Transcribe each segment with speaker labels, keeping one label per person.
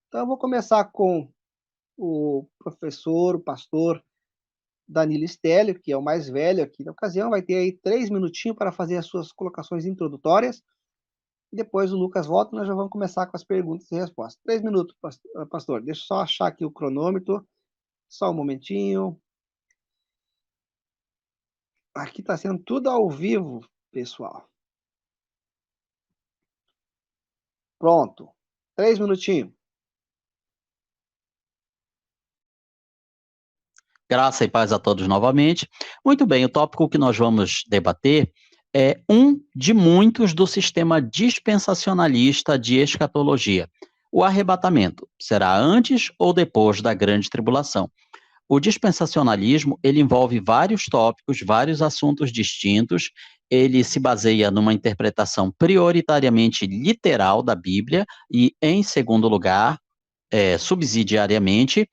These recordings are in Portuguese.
Speaker 1: Então, eu vou começar com o professor, o pastor Danilo Stélio, que é o mais velho aqui da ocasião, vai ter aí 3 minutinhos para fazer as suas colocações introdutórias, e depois o Lucas volta e nós já vamos começar com as perguntas e respostas. 3 minutos, pastor. Deixa eu só achar aqui o cronômetro, só um momentinho. Aqui está sendo tudo ao vivo, pessoal. Pronto. 3 minutinhos.
Speaker 2: Graça e paz a todos novamente. Muito bem, o tópico que nós vamos debater é um de muitos do sistema dispensacionalista de escatologia. O arrebatamento será antes ou depois da grande tribulação? O dispensacionalismo, ele envolve vários tópicos, vários assuntos distintos. Ele se baseia numa interpretação prioritariamente literal da Bíblia e, em segundo lugar, subsidiariamente,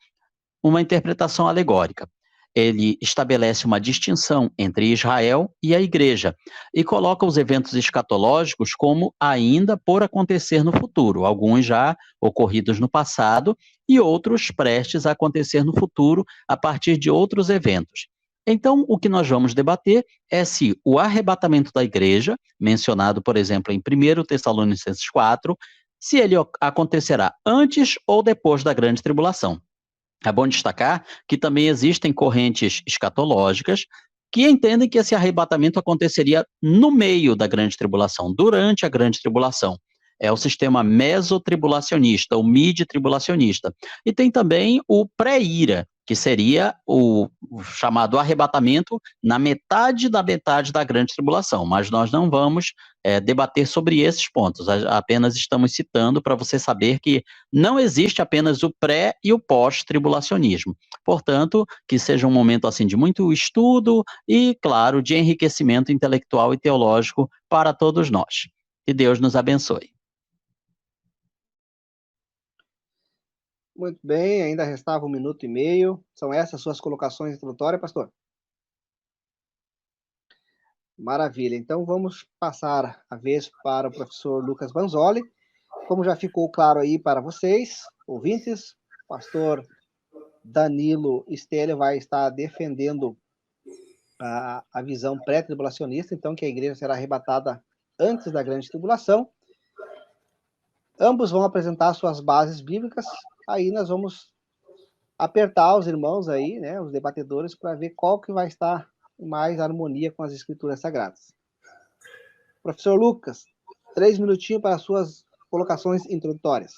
Speaker 2: uma interpretação alegórica. Ele estabelece uma distinção entre Israel e a igreja e coloca os eventos escatológicos como ainda por acontecer no futuro, alguns já ocorridos no passado e outros prestes a acontecer no futuro a partir de outros eventos. Então, o que nós vamos debater é se o arrebatamento da igreja, mencionado, por exemplo, em 1 Tessalonicenses 4, se ele acontecerá antes ou depois da grande tribulação. É bom destacar que também existem correntes escatológicas que entendem que esse arrebatamento aconteceria no meio da grande tribulação, durante a grande tribulação. É o sistema mesotribulacionista, o mid-tribulacionista. E tem também o pré-ira, que seria o chamado arrebatamento na metade da grande tribulação. Mas nós não vamos debater sobre esses pontos, apenas estamos citando para você saber que não existe apenas o pré e o pós-tribulacionismo. Portanto, que seja um momento assim de muito estudo e, claro, de enriquecimento intelectual e teológico para todos nós. Que Deus nos abençoe.
Speaker 1: Muito bem, ainda restava 1 minuto e meio. São essas suas colocações introdutórias, pastor? Maravilha. Então, vamos passar a vez para o professor Lucas Banzoli. Como já ficou claro aí para vocês, ouvintes, o pastor Danilo Stélio vai estar defendendo a visão pré-tribulacionista, então que a igreja será arrebatada antes da grande tribulação. Ambos vão apresentar suas bases bíblicas, aí nós vamos apertar os irmãos aí, né, os debatedores, para ver qual que vai estar em mais harmonia com as escrituras sagradas. Professor Lucas, 3 minutinhos para as suas colocações introdutórias.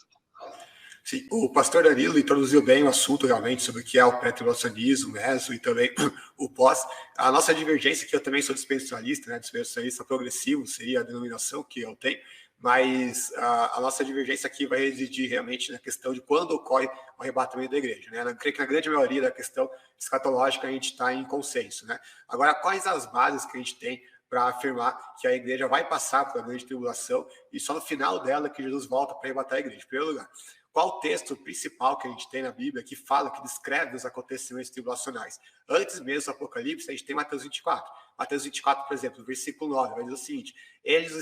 Speaker 3: Sim, o pastor Danilo introduziu bem o assunto realmente sobre o que é o pré-tribulacionismo, meso e também o pós. A nossa divergência, que eu também sou dispensacionalista, né, dispensacionalista progressivo seria a denominação que eu tenho, mas a nossa divergência aqui vai residir realmente na questão de quando ocorre o arrebatamento da igreja. Né? Eu creio que na grande maioria da questão escatológica a gente está em consenso. Né? Agora, quais as bases que a gente tem para afirmar que a igreja vai passar pela grande tribulação e só no final dela que Jesus volta para arrebatar a igreja? Em primeiro lugar, qual o texto principal que a gente tem na Bíblia que fala, que descreve os acontecimentos tribulacionais? Antes mesmo do Apocalipse, a gente tem Mateus 24. Mateus 24, por exemplo, versículo 9, vai dizer o seguinte: eles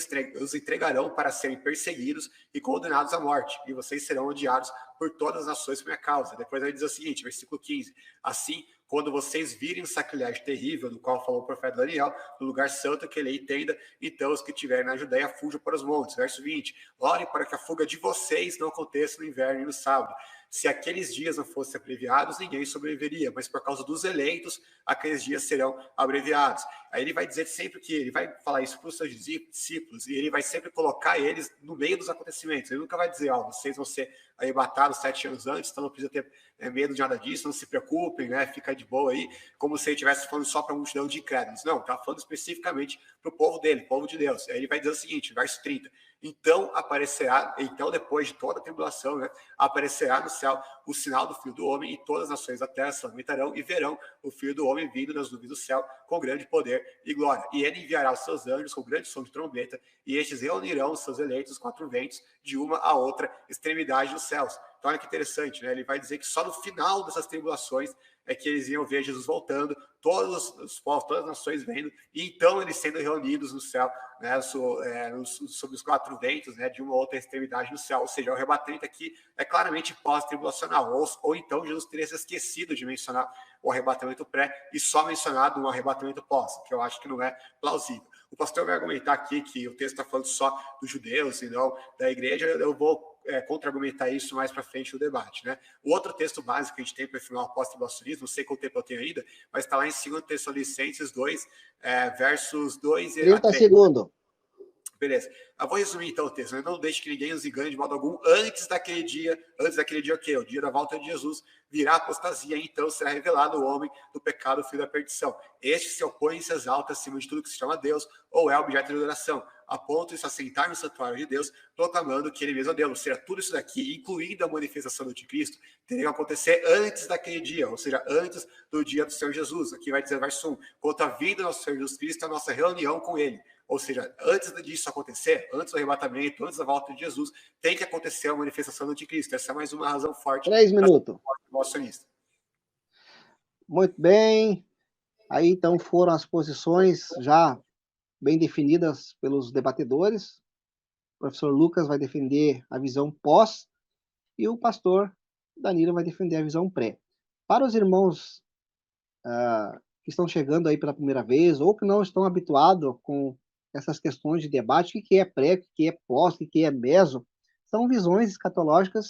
Speaker 3: os entregarão para serem perseguidos e condenados à morte, e vocês serão odiados por todas as nações por minha causa. Depois vai dizer o seguinte, versículo 15, assim, quando vocês virem o sacrilégio terrível, do qual falou o profeta Daniel, no lugar santo que ele entenda, então os que estiverem na Judéia fujam para os montes. Verso 20, orem para que a fuga de vocês não aconteça no inverno e no sábado. Se aqueles dias não fossem abreviados, ninguém sobreviveria, mas por causa dos eleitos, aqueles dias serão abreviados. Aí ele vai dizer sempre que ele vai falar isso para os seus discípulos, e ele vai sempre colocar eles no meio dos acontecimentos. Ele nunca vai dizer, vocês vão ser arrebatados 7 anos antes, então não precisa ter medo de nada disso, não se preocupem, né? Fica de boa aí, como se ele estivesse falando só para uma multidão de incrédulos. Não, está falando especificamente para o povo dele, povo de Deus. Aí ele vai dizer o seguinte, verso 30, então depois de toda a tribulação, né, aparecerá no céu o sinal do Filho do Homem, e todas as nações da terra se lamentarão e verão o Filho do Homem vindo nas nuvens do céu com grande poder e glória. E ele enviará os seus anjos com grande som de trombeta, e estes reunirão os seus eleitos 4 ventos de uma a outra extremidade dos céus. Então, olha que interessante, né? Ele vai dizer que só no final dessas tribulações é que eles iam ver Jesus voltando, todos os povos, todas as nações vendo, e então eles sendo reunidos no céu, né, sobre os quatro ventos, né, de uma outra extremidade no céu. Ou seja, o arrebatamento aqui é claramente pós-tribulacional, ou então Jesus teria se esquecido de mencionar o arrebatamento pré e só mencionado o arrebatamento pós, que eu acho que não é plausível. O pastor vai argumentar aqui que o texto está falando só dos judeus e não da igreja. Eu vou contra-argumentar isso mais para frente no debate, né? O outro texto básico que a gente tem para afirmar o pós-tribulacionismo, não sei quanto tempo eu tenho ainda, mas está lá em 2 Tessalonicenses 2, versos 2
Speaker 1: 30
Speaker 3: a 3.
Speaker 1: segundos.
Speaker 3: Beleza. Eu vou resumir então o texto. Não deixe que ninguém os engane de modo algum antes daquele dia o quê? O dia da volta de Jesus, virá a apostasia, e então será revelado o homem do pecado, o filho da perdição. Este se opõe e se exalta acima de tudo que se chama Deus ou é objeto de adoração, a ponto de se assentar no santuário de Deus, proclamando que ele mesmo é Deus. Ou seja, tudo isso daqui, incluindo a manifestação do anticristo, teria que acontecer antes daquele dia, ou seja, antes do dia do Senhor Jesus. Aqui vai dizer verso 1, quanto à vida do nosso Senhor Jesus Cristo, a nossa reunião com ele. Ou seja, antes disso acontecer, antes do arrebatamento, antes da volta de Jesus, tem que acontecer a manifestação do anticristo. Essa é mais uma razão forte.
Speaker 1: 3 minutos.
Speaker 3: Acionista.
Speaker 1: Muito bem. Aí, então, foram as posições já bem definidas pelos debatedores. O professor Lucas vai defender a visão pós e o pastor Danilo vai defender a visão pré. Para os irmãos que estão chegando aí pela primeira vez ou que não estão habituados com essas questões de debate, o que é pré, o que é pós, o que é meso, são visões escatológicas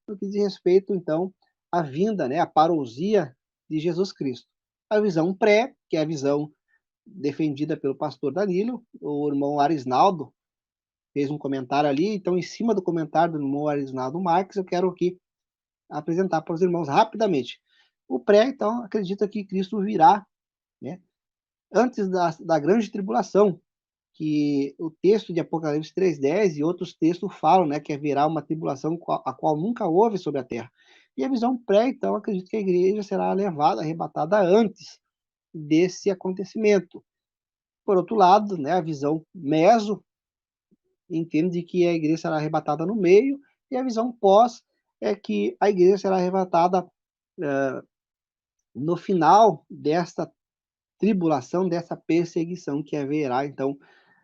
Speaker 1: no que diz respeito, então, à vinda, né, à parousia de Jesus Cristo. A visão pré, que é a visão defendida pelo pastor Danilo, o irmão Arisnaldo fez um comentário ali, então, em cima do comentário do irmão Arisnaldo Marques, eu quero aqui apresentar para os irmãos rapidamente. O pré, então, acredita que Cristo virá, né, antes da grande tribulação, que o texto de Apocalipse 3:10 e outros textos falam, né, que haverá uma tribulação a qual nunca houve sobre a terra. E a visão pré, então, acredito que a igreja será levada, arrebatada antes desse acontecimento. Por outro lado, né, a visão meso entende que a igreja será arrebatada no meio, e a visão pós é que a igreja será arrebatada no final desta tribulação, dessa perseguição que haverá, então,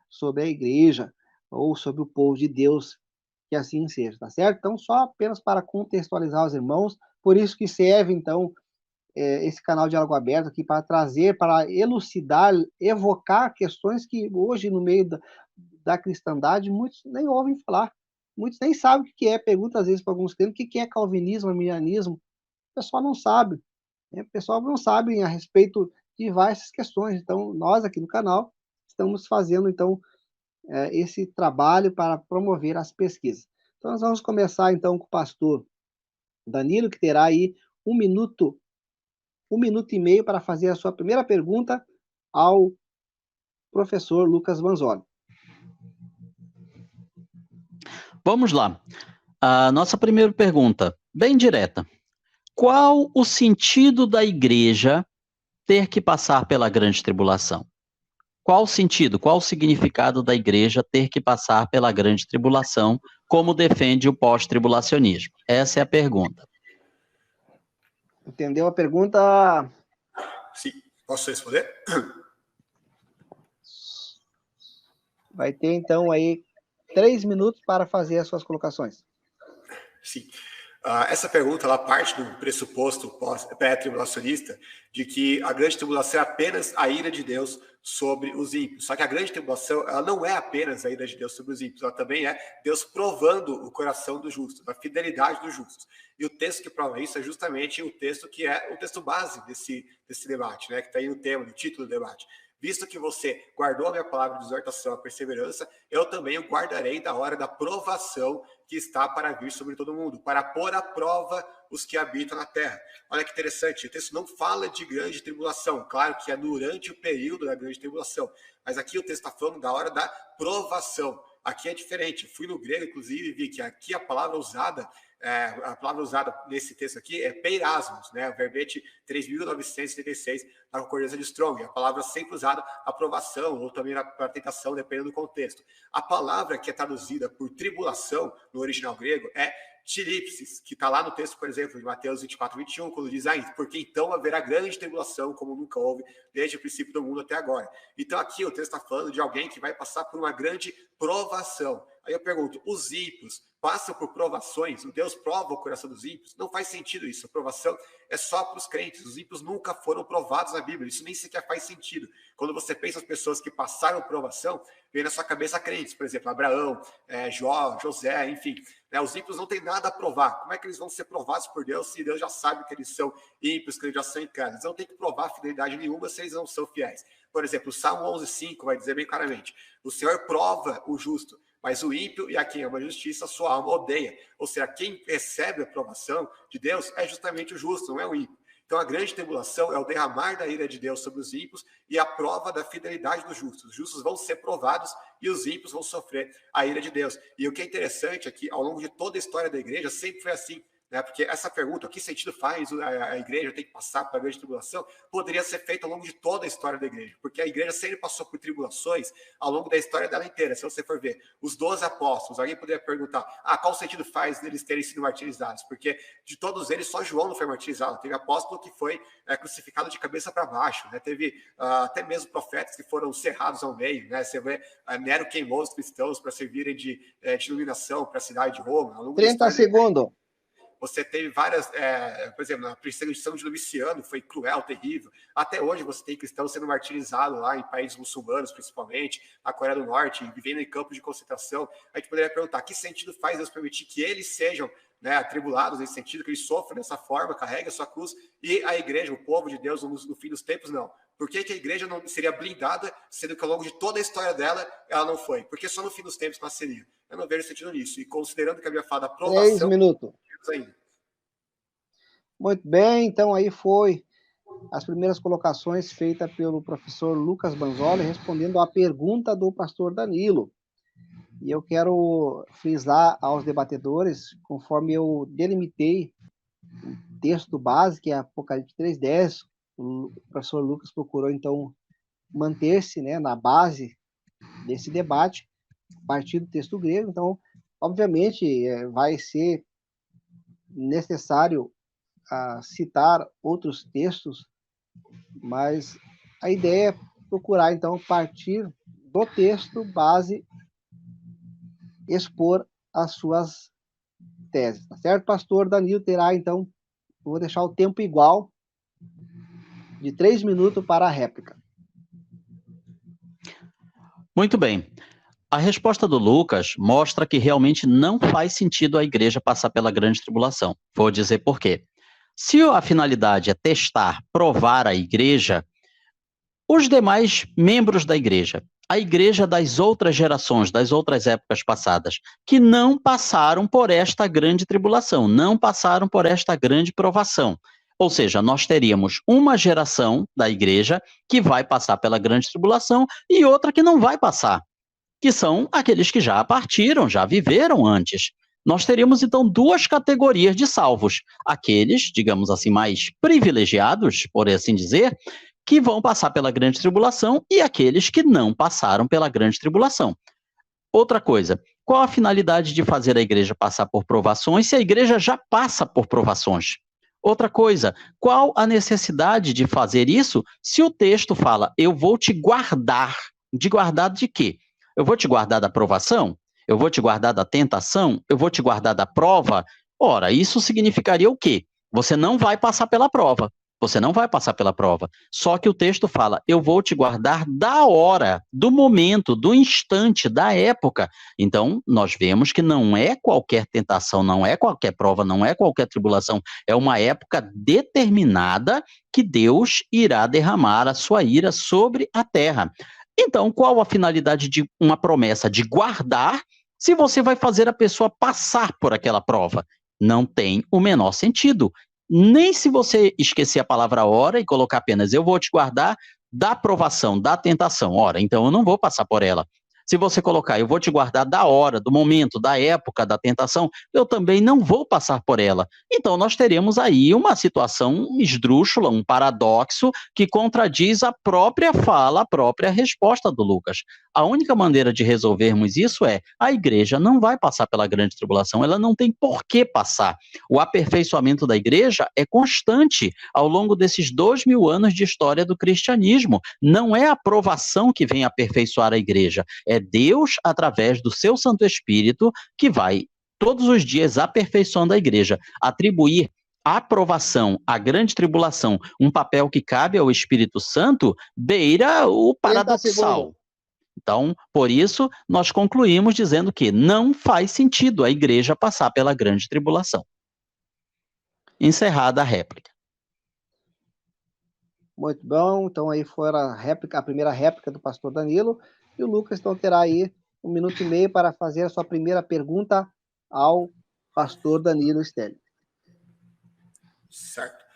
Speaker 1: sobre a igreja ou sobre o povo de Deus, que assim seja, tá certo? Então, só apenas para contextualizar os irmãos, por isso que serve, então, esse canal Diálogo Aberto aqui para trazer, para elucidar, evocar questões que hoje, no meio da cristandade, muitos nem ouvem falar, muitos nem sabem o que é, pergunta às vezes para alguns crentes, o que é calvinismo, arminianismo, o pessoal não sabe, né? O pessoal não sabe a respeito de várias questões, então, nós aqui no canal estamos fazendo, então, esse trabalho para promover as pesquisas. Então, nós vamos começar, então, com o pastor Danilo, que terá aí 1 minuto e meio para fazer a sua primeira pergunta ao professor Lucas Vanzoli.
Speaker 2: Vamos lá. A nossa primeira pergunta, bem direta. Qual o sentido da igreja ter que passar pela grande tribulação? Qual o sentido, qual o significado da igreja ter que passar pela grande tribulação, como defende o pós-tribulacionismo? Essa é a pergunta.
Speaker 1: Entendeu a pergunta?
Speaker 3: Sim. Posso responder?
Speaker 1: Vai ter, então, aí 3 minutos para fazer as suas colocações.
Speaker 3: Sim. Essa pergunta ela parte do pressuposto pré-tribulacionista de que a grande tribulação é apenas a ira de Deus sobre os ímpios. Só que a grande tribulação ela não é apenas a ira de Deus sobre os ímpios, ela também é Deus provando o coração dos justos, a fidelidade dos justos. E o texto que prova isso é justamente o texto que é o texto base desse debate, né? Que está aí no tema, no título do debate. Visto que você guardou a minha palavra de exortação, a perseverança, eu também o guardarei da hora da provação que está para vir sobre todo mundo, para pôr à prova os que habitam na terra. Olha que interessante, o texto não fala de grande tribulação, claro que é durante o período da grande tribulação, mas aqui o texto está falando da hora da provação. Aqui é diferente, eu fui no grego, inclusive, e vi que aqui a palavra usada nesse texto aqui é peirasmos, né? O verbete 3.976 da concordância de Strong. A palavra sempre usada aprovação ou também para tentação, dependendo do contexto. A palavra que é traduzida por tribulação no original grego é Tilipsis, que está lá no texto, por exemplo, de Mateus 24, 21, quando diz, porque então haverá grande tribulação, como nunca houve, desde o princípio do mundo até agora. Então aqui o texto está falando de alguém que vai passar por uma grande provação. Aí eu pergunto, os ímpios passam por provações? O Deus prova o coração dos ímpios? Não faz sentido isso. A provação é só para os crentes. Os ímpios nunca foram provados na Bíblia. Isso nem sequer faz sentido. Quando você pensa as pessoas que passaram provação, vem na sua cabeça crentes. Por exemplo, Abraão, Jó, José, enfim. Os ímpios não têm nada a provar. Como é que eles vão ser provados por Deus se Deus já sabe que eles são ímpios, que eles já são incrédulos? Eles não têm que provar fidelidade nenhuma se eles não são fiéis. Por exemplo, o Salmo 11,5 vai dizer bem claramente, o Senhor prova o justo, mas o ímpio e a quem ama a justiça, sua alma odeia. Ou seja, quem recebe a aprovação de Deus é justamente o justo, não é o ímpio. Então, a grande tribulação é o derramar da ira de Deus sobre os ímpios e a prova da fidelidade dos justos. Os justos vão ser provados e os ímpios vão sofrer a ira de Deus. E o que é interessante é que, ao longo de toda a história da igreja, sempre foi assim. Porque essa pergunta, que sentido faz a igreja ter que passar para a grande tribulação, poderia ser feita ao longo de toda a história da igreja, porque a igreja sempre passou por tribulações ao longo da história dela inteira. Se você for ver, os 12 apóstolos, alguém poderia perguntar, qual sentido faz deles terem sido martirizados? Porque de todos eles, só João não foi martirizado, teve apóstolo que foi crucificado de cabeça para baixo, teve até mesmo profetas que foram cerrados ao meio, Você vê, Nero queimou os cristãos para servirem de iluminação para a cidade de Roma. Ao longo
Speaker 1: 30 segundos.
Speaker 3: Você teve várias, por exemplo, a perseguição de Domiciano foi cruel, terrível. Até hoje você tem cristãos sendo martirizados lá em países muçulmanos, principalmente, na Coreia do Norte, vivendo em campos de concentração. A gente poderia perguntar, que sentido faz Deus permitir que eles sejam atribulados nesse sentido, que eles sofram dessa forma, carreguem a sua cruz, e a igreja, o povo de Deus, no fim dos tempos, não. Por que a igreja não seria blindada, sendo que ao longo de toda a história dela, ela não foi? Porque só no fim dos tempos ela seria. Eu não vejo sentido nisso. E considerando que a minha fala da aprovação...
Speaker 1: 3 minutos.
Speaker 3: Ainda.
Speaker 1: Muito bem, então aí foi as primeiras colocações feitas pelo professor Lucas Banzoli, respondendo à pergunta do pastor Danilo. E eu quero frisar aos debatedores, conforme eu delimitei o texto base, que é Apocalipse 3:10, o professor Lucas procurou, então, manter-se na base desse debate, a partir do texto grego. Então, obviamente, vai ser necessário citar outros textos, mas a ideia é procurar, então, partir do texto base, expor as suas teses, tá certo? Pastor Danilo terá, então, vou deixar o tempo igual, de 3 minutos para a réplica.
Speaker 2: Muito bem. A resposta do Lucas mostra que realmente não faz sentido a igreja passar pela grande tribulação. Vou dizer por quê. Se a finalidade é testar, provar a igreja, os demais membros da igreja, a igreja das outras gerações, das outras épocas passadas, que não passaram por esta grande tribulação, não passaram por esta grande provação. Ou seja, nós teríamos uma geração da igreja que vai passar pela grande tribulação e outra que não vai passar, que são aqueles que já partiram, já viveram antes. Nós teríamos, então, 2 categorias de salvos. Aqueles, digamos assim, mais privilegiados, por assim dizer, que vão passar pela grande tribulação, e aqueles que não passaram pela grande tribulação. Outra coisa, qual a finalidade de fazer a igreja passar por provações se a igreja já passa por provações? Outra coisa, qual a necessidade de fazer isso se o texto fala, eu vou te guardar? De guardar de quê? Eu vou te guardar da provação? Eu vou te guardar da tentação? Eu vou te guardar da prova? Ora, isso significaria o quê? Você não vai passar pela prova. Você não vai passar pela prova. Só que o texto fala, eu vou te guardar da hora, do momento, do instante, da época. Então, nós vemos que não é qualquer tentação, não é qualquer prova, não é qualquer tribulação. É uma época determinada que Deus irá derramar a sua ira sobre a terra. Então, qual a finalidade de uma promessa? De guardar, se você vai fazer a pessoa passar por aquela prova. Não tem o menor sentido. Nem se você esquecer a palavra hora e colocar apenas eu vou te guardar da provação, da tentação. Ora, então eu não vou passar por ela. Se você colocar, eu vou te guardar da hora, do momento, da época, da tentação, eu também não vou passar por ela. Então nós teremos aí uma situação esdrúxula, um paradoxo que contradiz a própria fala, a própria resposta do Lucas. A única maneira de resolvermos isso é, a igreja não vai passar pela grande tribulação, ela não tem por que passar. O aperfeiçoamento da igreja é constante ao longo desses 2000 anos de história do cristianismo. Não é a aprovação que vem aperfeiçoar a igreja, é Deus, através do seu Santo Espírito, que vai todos os dias aperfeiçoando a igreja. Atribuir a aprovação, a grande tribulação, um papel que cabe ao Espírito Santo, beira o paradoxal. Então, por isso, nós concluímos dizendo que não faz sentido a igreja passar pela grande tribulação. Encerrada a réplica.
Speaker 1: Muito bom, então aí foi a primeira réplica do pastor Danilo, e o Lucas então terá aí 1 minuto e meio para fazer a sua primeira pergunta ao pastor Danilo Stelli.
Speaker 3: Certo.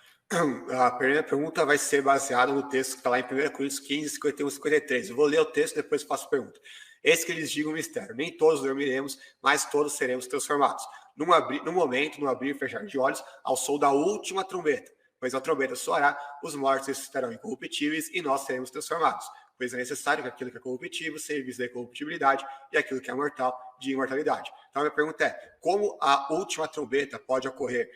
Speaker 3: A primeira pergunta vai ser baseada no texto que está lá em 1 Coríntios 15, 51 e 53. Eu vou ler o texto e depois faço a pergunta. Eis que lhes digo um mistério. Nem todos dormiremos, mas todos seremos transformados. No momento, no abrir e fechar de olhos, ao som da última trombeta. Pois a trombeta soará, os mortos ressuscitarão incorruptíveis e nós seremos transformados. Pois é necessário que aquilo que é corruptível seja visto de corruptibilidade e aquilo que é mortal de imortalidade. Então a minha pergunta é, como a última trombeta pode ocorrer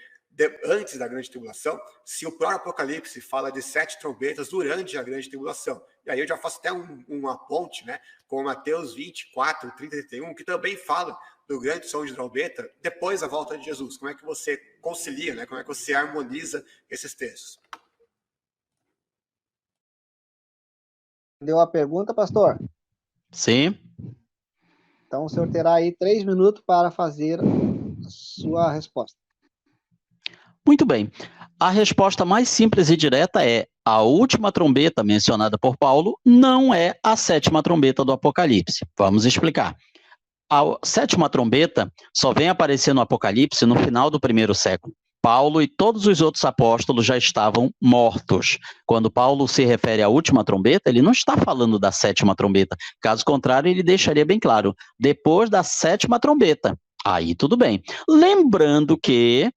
Speaker 3: antes da grande tribulação, se o próprio Apocalipse fala de 7 trombetas durante a grande tribulação? E aí eu já faço até uma ponte, né, com Mateus 24, 30 e 31, que também fala do grande som de trombeta depois da volta de Jesus. Como é que você concilia, né? Como é que você harmoniza esses textos?
Speaker 1: Deu a pergunta, pastor?
Speaker 2: Sim.
Speaker 1: Então o senhor terá aí 3 minutos para fazer a sua resposta.
Speaker 2: Muito bem. A resposta mais simples e direta é: a última trombeta mencionada por Paulo não é a 7ª trombeta do Apocalipse. Vamos explicar. A 7ª trombeta só vem aparecer no Apocalipse no final do 1º século. Paulo e todos os outros apóstolos já estavam mortos. Quando Paulo se refere à última trombeta, ele não está falando da 7ª trombeta. Caso contrário, ele deixaria bem claro, depois da 7ª trombeta. Aí tudo bem. Lembrando que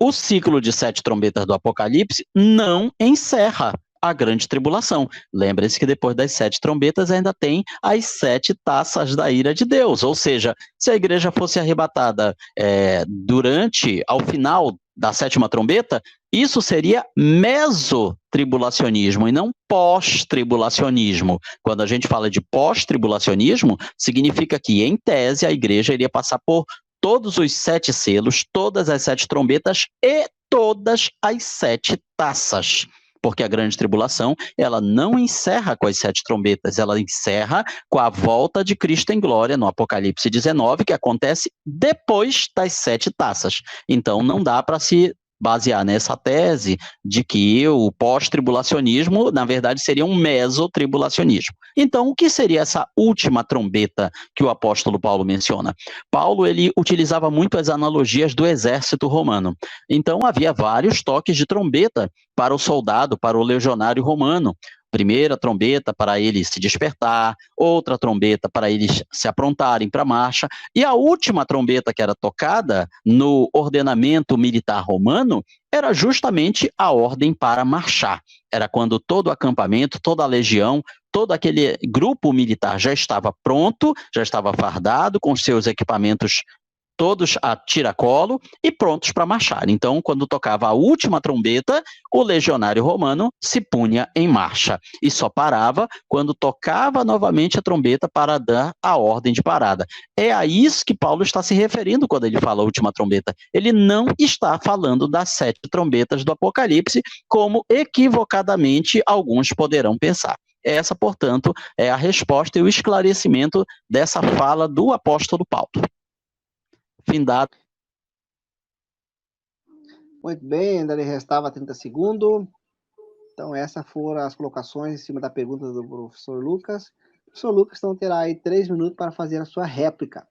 Speaker 2: o ciclo de 7 trombetas do Apocalipse não encerra a grande tribulação. Lembre-se que depois das 7 trombetas ainda tem as 7 taças da ira de Deus. Ou seja, se a igreja fosse arrebatada ao final da 7ª trombeta, isso seria mesotribulacionismo e não pós-tribulacionismo. Quando a gente fala de pós-tribulacionismo, significa que, em tese, a igreja iria passar por todos os 7 selos, todas as 7 trombetas e todas as 7 taças. Porque a grande tribulação, ela não encerra com as 7 trombetas, ela encerra com a volta de Cristo em glória no Apocalipse 19, que acontece depois das 7 taças. Então não dá para se basear nessa tese de que o pós-tribulacionismo, na verdade, seria um mesotribulacionismo. Então, o que seria essa última trombeta que o apóstolo Paulo menciona? Paulo, ele utilizava muito as analogias do exército romano. Então, havia vários toques de trombeta para o soldado, para o legionário romano. Primeira trombeta para ele se despertar, outra trombeta para eles se aprontarem para a marcha, e a última trombeta que era tocada no ordenamento militar romano era justamente a ordem para marchar. Era quando todo o acampamento, toda a legião, todo aquele grupo militar já estava pronto, já estava fardado com os seus equipamentos todos a tiracolo e prontos para marchar. Então, quando tocava a última trombeta, o legionário romano se punha em marcha e só parava quando tocava novamente a trombeta para dar a ordem de parada. É a isso que Paulo está se referindo quando ele fala a última trombeta. Ele não está falando das 7 trombetas do Apocalipse, como equivocadamente alguns poderão pensar. Essa, portanto, é a resposta e o esclarecimento dessa fala do apóstolo Paulo. Findado.
Speaker 1: Muito bem, ainda lhe restava 30 segundos. Então, essas foram as colocações em cima da pergunta do professor Lucas. O professor Lucas, então, terá aí 3 minutos para fazer a sua réplica.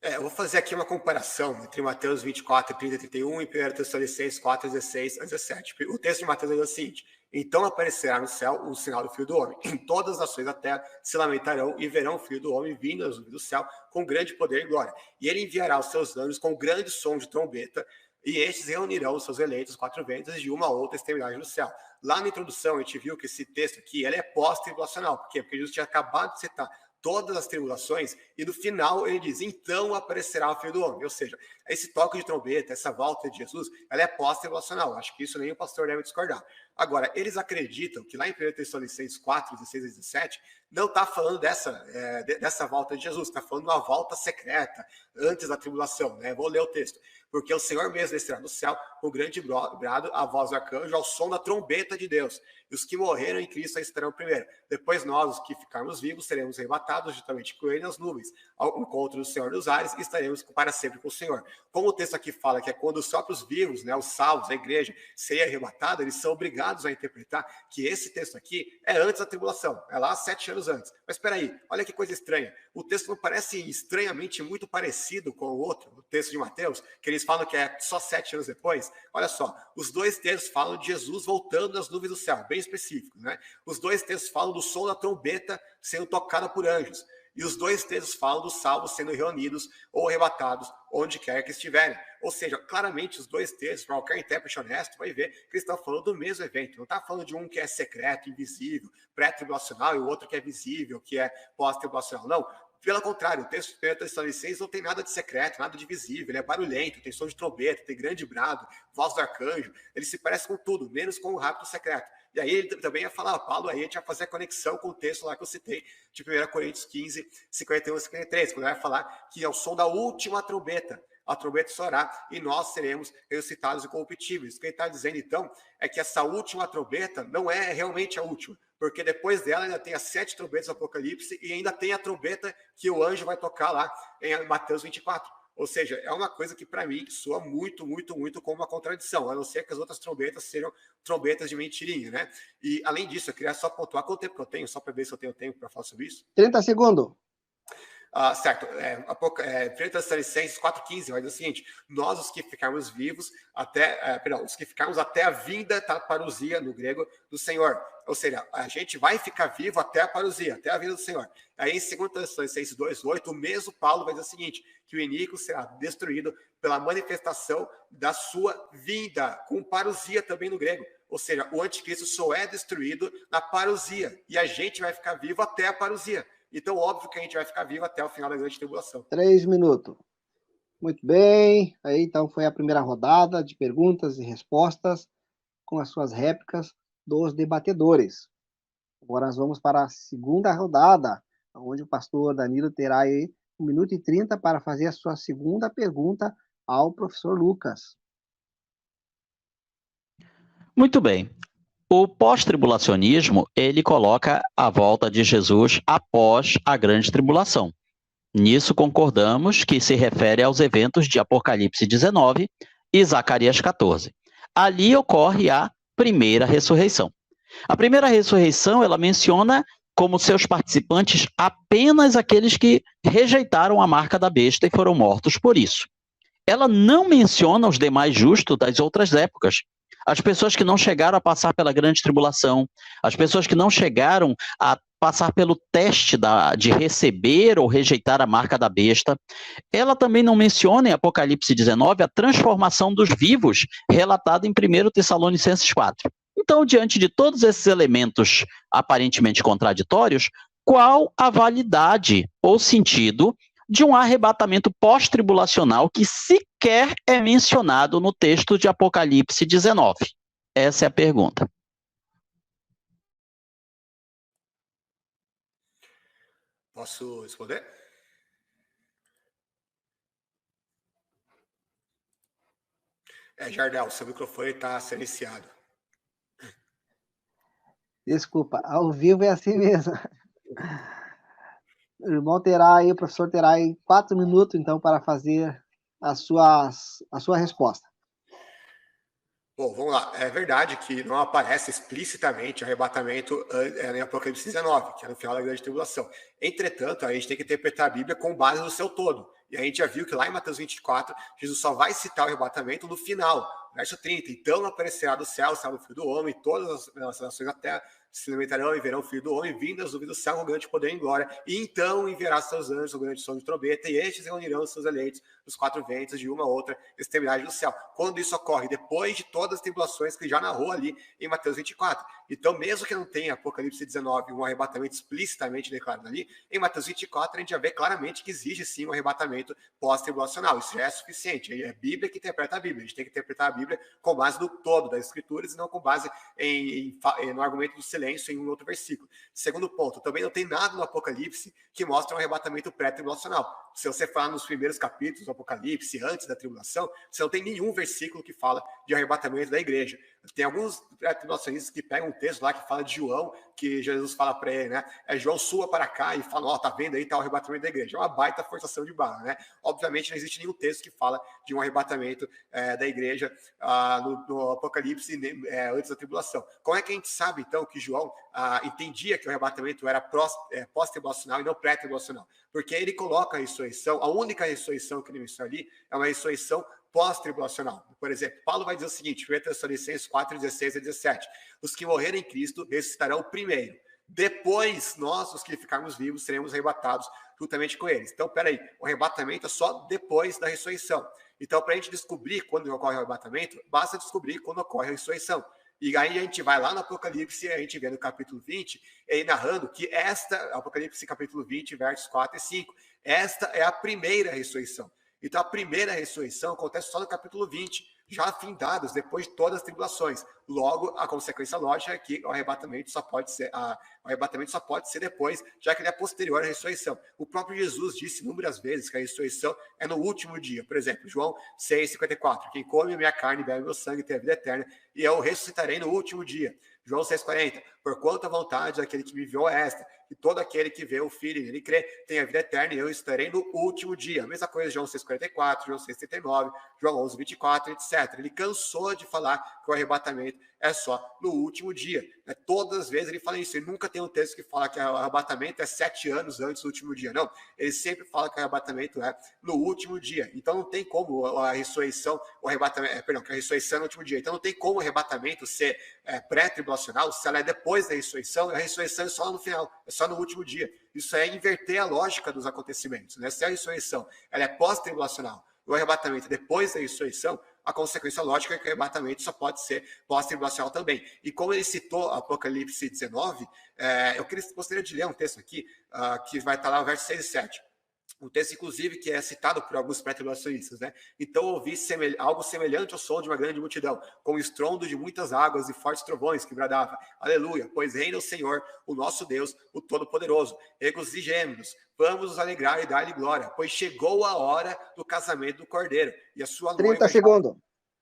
Speaker 3: Eu vou fazer aqui uma comparação entre Mateus 24, 30 e 31 e 1 Tessalonicenses 4, 16 a 17. O texto de Mateus é o seguinte: Então aparecerá no céu o sinal do Filho do Homem. Em todas as nações da terra se lamentarão e verão o Filho do Homem vindo das nuvens do céu com grande poder e glória. E ele enviará os seus anjos com grande som de trombeta, e estes reunirão os seus eleitos 4 ventos de uma a outra extremidade do céu. Lá na introdução, a gente viu que esse texto aqui ele é pós-tribulacional. Por quê? Porque Jesus tinha acabado de citar todas as tribulações, e no final ele diz, então aparecerá o Filho do Homem. Ou seja, esse toque de trombeta, essa volta de Jesus, ela é pós-tribulacional. Acho que isso nem o pastor deve discordar. Agora, eles acreditam que lá em 1 Tessalonicenses 4, 16 e 17, não está falando dessa volta de Jesus, está falando de uma volta secreta, antes da tribulação, né? Vou ler o texto. Porque o Senhor mesmo descerá do céu com grande brado, a voz do arcanjo, ao som da trombeta de Deus. E os que morreram em Cristo estarão primeiro. Depois nós, os que ficarmos vivos, seremos arrebatados juntamente com ele nas nuvens, ao encontro do Senhor dos ares, e estaremos para sempre com o Senhor. Como o texto aqui fala que é quando os próprios vivos, né, os salvos, a igreja, seria arrebatada, eles são obrigados a interpretar que esse texto aqui é antes da tribulação, é lá 7 anos antes. Mas espera aí, olha que coisa estranha. O texto não parece estranhamente muito parecido com o outro, o texto de Mateus, que eles falam que é só 7 anos depois? Olha só, os dois textos falam de Jesus voltando nas nuvens do céu, bem específicos, né? Os dois textos falam do som da trombeta sendo tocada por anjos. E os dois textos falam dos salvos sendo reunidos ou arrebatados onde quer que estiverem. Ou seja, claramente os dois textos, para qualquer intérprete honesto, vai ver que eles estão falando do mesmo evento. Não está falando de um que é secreto, invisível, pré-tribulacional, e o outro que é visível, que é pós-tribulacional. Não. Pelo contrário, o texto de 1 Tessalonicenses não tem nada de secreto, nada de visível, ele é barulhento, tem som de trombeta, tem grande brado, voz do arcanjo, ele se parece com tudo, menos com o rapto secreto. E aí ele também ia falar, Paulo, aí a gente vai fazer a conexão com o texto lá que eu citei, de 1 Coríntios 15, 51 e 53, quando ele vai falar que é o som da última trombeta. A trombeta soará e nós seremos ressuscitados incorruptíveis. O que ele está dizendo, então, é que essa última trombeta não é realmente a última, porque depois dela ainda tem as 7 trombetas do Apocalipse e ainda tem a trombeta que o anjo vai tocar lá em Mateus 24. Ou seja, é uma coisa que para mim soa muito, muito, muito como uma contradição, a não ser que as outras trombetas sejam trombetas de mentirinha, né? E além disso, eu queria só pontuar quanto tempo que eu tenho, só para ver se eu tenho tempo para falar sobre isso.
Speaker 1: 30 segundos.
Speaker 3: Certo, 1 Tessalonicenses 4,15 vai dizer o seguinte, nós os que ficarmos vivos os que ficarmos até a vinda, tá, parousia no grego, do Senhor. Ou seja, a gente vai ficar vivo até a parousia, até a vinda do Senhor. Aí em 2 Tessalonicenses 2,8, o mesmo Paulo vai dizer o seguinte, que o iníquo será destruído pela manifestação da sua vinda, com parousia também no grego. Ou seja, o anticristo só é destruído na parousia, e a gente vai ficar vivo até a parousia. Então, óbvio que a gente vai ficar vivo até o final da grande tribulação.
Speaker 1: 3 minutos. Muito bem. Aí, então, foi a primeira rodada de perguntas e respostas com as suas réplicas dos debatedores. Agora nós vamos para a segunda rodada, onde o pastor Danilo terá aí 1 minuto e 30 para fazer a sua segunda pergunta ao professor Lucas.
Speaker 2: Muito bem. O pós-tribulacionismo, ele coloca a volta de Jesus após a grande tribulação. Nisso concordamos que se refere aos eventos de Apocalipse 19 e Zacarias 14. Ali ocorre a primeira ressurreição. A primeira ressurreição, ela menciona como seus participantes apenas aqueles que rejeitaram a marca da besta e foram mortos por isso. Ela não menciona os demais justos das outras épocas. As pessoas que não chegaram a passar pela grande tribulação, as pessoas que não chegaram a passar pelo teste de receber ou rejeitar a marca da besta. Ela também não menciona em Apocalipse 19 a transformação dos vivos relatada em 1 Tessalonicenses 4. Então, diante de todos esses elementos aparentemente contraditórios, qual a validade ou sentido de um arrebatamento pós-tribulacional que sequer é mencionado no texto de Apocalipse 19? Essa é a pergunta.
Speaker 3: Posso responder? Jardel, seu microfone está silenciado.
Speaker 1: Desculpa, ao vivo é assim mesmo. O irmão terá aí, o professor terá aí 4 minutos, então, para fazer a sua resposta.
Speaker 3: Bom, vamos lá. É verdade que não aparece explicitamente arrebatamento em Apocalipse 19, que é no final da grande tribulação. Entretanto, a gente tem que interpretar a Bíblia com base no seu todo. E a gente já viu que lá em Mateus 24, Jesus só vai citar o arrebatamento no final, verso 30. Então aparecerá do céu, o céu do Filho do Homem, todas as nações da terra se lamentarão e verão o Filho do Homem vindo das nuvens do céu com grande poder e glória, e então enviará seus anjos com grande som de trombeta, e estes reunirão os seus eleitos dos quatro ventos de uma a outra extremidade do céu. Quando isso ocorre? Depois de todas as tribulações que já narrou ali em Mateus 24. Então, mesmo que não tenha Apocalipse 19 um arrebatamento explicitamente declarado ali, em Mateus 24 a gente já vê claramente que exige sim um arrebatamento pós-tribulacional. Isso já é suficiente. É a Bíblia que interpreta a Bíblia. A gente tem que interpretar a Bíblia com base no todo das Escrituras e não com base no argumento do silêncio em um outro versículo. Segundo ponto, também não tem nada no Apocalipse que mostre um arrebatamento pré-tribulacional. Se você falar nos primeiros capítulos do Apocalipse, antes da tribulação, você não tem nenhum versículo que fala de arrebatamento da igreja. Tem alguns pré-tribulacionistas que pegam um texto lá que fala de João, que Jesus fala para ele, né? João suba para cá e fala, ó, tá vendo aí, tá o arrebatamento da igreja. É uma baita forçação de barra, né? Obviamente não existe nenhum texto que fala de um arrebatamento da igreja no Apocalipse antes da tribulação. Como é que a gente sabe, então, que João entendia que o arrebatamento era pós-tribulacional e não pré-tribulacional? Porque ele coloca a ressurreição, a única ressurreição que ele menciona ali é uma ressurreição pós-tribulacional. Por exemplo, Paulo vai dizer o seguinte, 1 Tessalonicenses 4, 16 a 17, os que morrerem em Cristo ressuscitarão primeiro. Depois, nós, os que ficarmos vivos, seremos arrebatados juntamente com eles. Então, peraí, o arrebatamento é só depois da ressurreição. Então, para a gente descobrir quando ocorre o arrebatamento, basta descobrir quando ocorre a ressurreição. E aí a gente vai lá no Apocalipse, a gente vê no capítulo 20, ele narrando que Apocalipse capítulo 20, versos 4 e 5, esta é a primeira ressurreição. Então a primeira ressurreição acontece só no capítulo 20, já findados depois de todas as tribulações. Logo, a consequência lógica é que o arrebatamento só pode ser depois, já que ele é posterior à ressurreição. O próprio Jesus disse inúmeras vezes que a ressurreição é no último dia. Por exemplo, João 6,54, quem come minha carne e bebe meu sangue tem a vida eterna, e eu ressuscitarei no último dia. João 6,40, porquanto a vontade daquele que me enviou é esta, que todo aquele que vê o Filho e nele crê tem a vida eterna e eu estarei no último dia. A mesma coisa João 6,44, João 6,39, João 11,24, etc. Ele cansou de falar que o arrebatamento é só no último dia. Todas as vezes ele fala isso. Ele nunca tem um texto que fala que o arrebatamento é 7 anos antes do último dia. Não, ele sempre fala que o arrebatamento é no último dia. Então não tem como a ressurreição, que a ressurreição é no último dia. Então não tem como o arrebatamento ser pré-tribulacional se ela é depois da ressurreição, e a ressurreição é só no final, é só no último dia. Isso é inverter a lógica dos acontecimentos, né? Se a ressurreição ela é pós-tribulacional, o arrebatamento depois da ressurreição, a consequência lógica é que o arrebatamento só pode ser pós-tribulacional também. E como ele citou Apocalipse 19, eu gostaria de ler um texto aqui, que vai estar lá no verso 6 e 7. Um texto, inclusive, que é citado por alguns pré-tribulacionistas, né? Então ouvi algo semelhante ao som de uma grande multidão, com o estrondo de muitas águas e fortes trovões que bradava, aleluia, pois reina o Senhor, o nosso Deus, o Todo-Poderoso. Regozijemo-nos, vamos nos alegrar e dar-lhe glória, pois chegou a hora do casamento do Cordeiro, e a sua
Speaker 1: 30 segundos.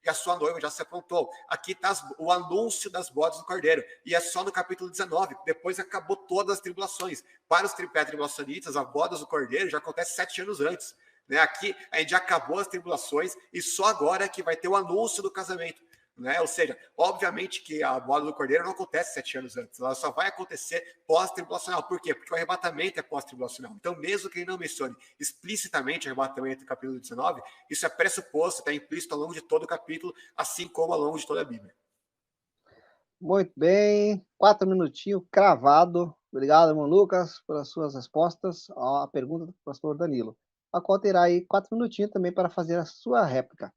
Speaker 3: E a sua noiva já se aprontou. Aqui está o anúncio das bodas do Cordeiro. E é só no capítulo 19. Depois acabou todas as tribulações. Para os pré-tribulacionistas, a bodas do Cordeiro já acontece 7 anos antes. Né? Aqui a gente já acabou as tribulações e só agora é que vai ter o anúncio do casamento. Né? Ou seja, obviamente que a boda do Cordeiro não acontece 7 anos antes. Ela só vai acontecer pós-tribulacional. Por quê? Porque o arrebatamento é pós-tribulacional. Então, mesmo que ele não mencione explicitamente o arrebatamento do capítulo 19, isso é pressuposto, está implícito ao longo de todo o capítulo, assim como ao longo de toda a Bíblia.
Speaker 1: Muito bem. 4 minutinhos, cravado. Obrigado, irmão Lucas, pelas suas respostas à pergunta do pastor Danilo. A qual terá aí 4 minutinhos também para fazer a sua réplica.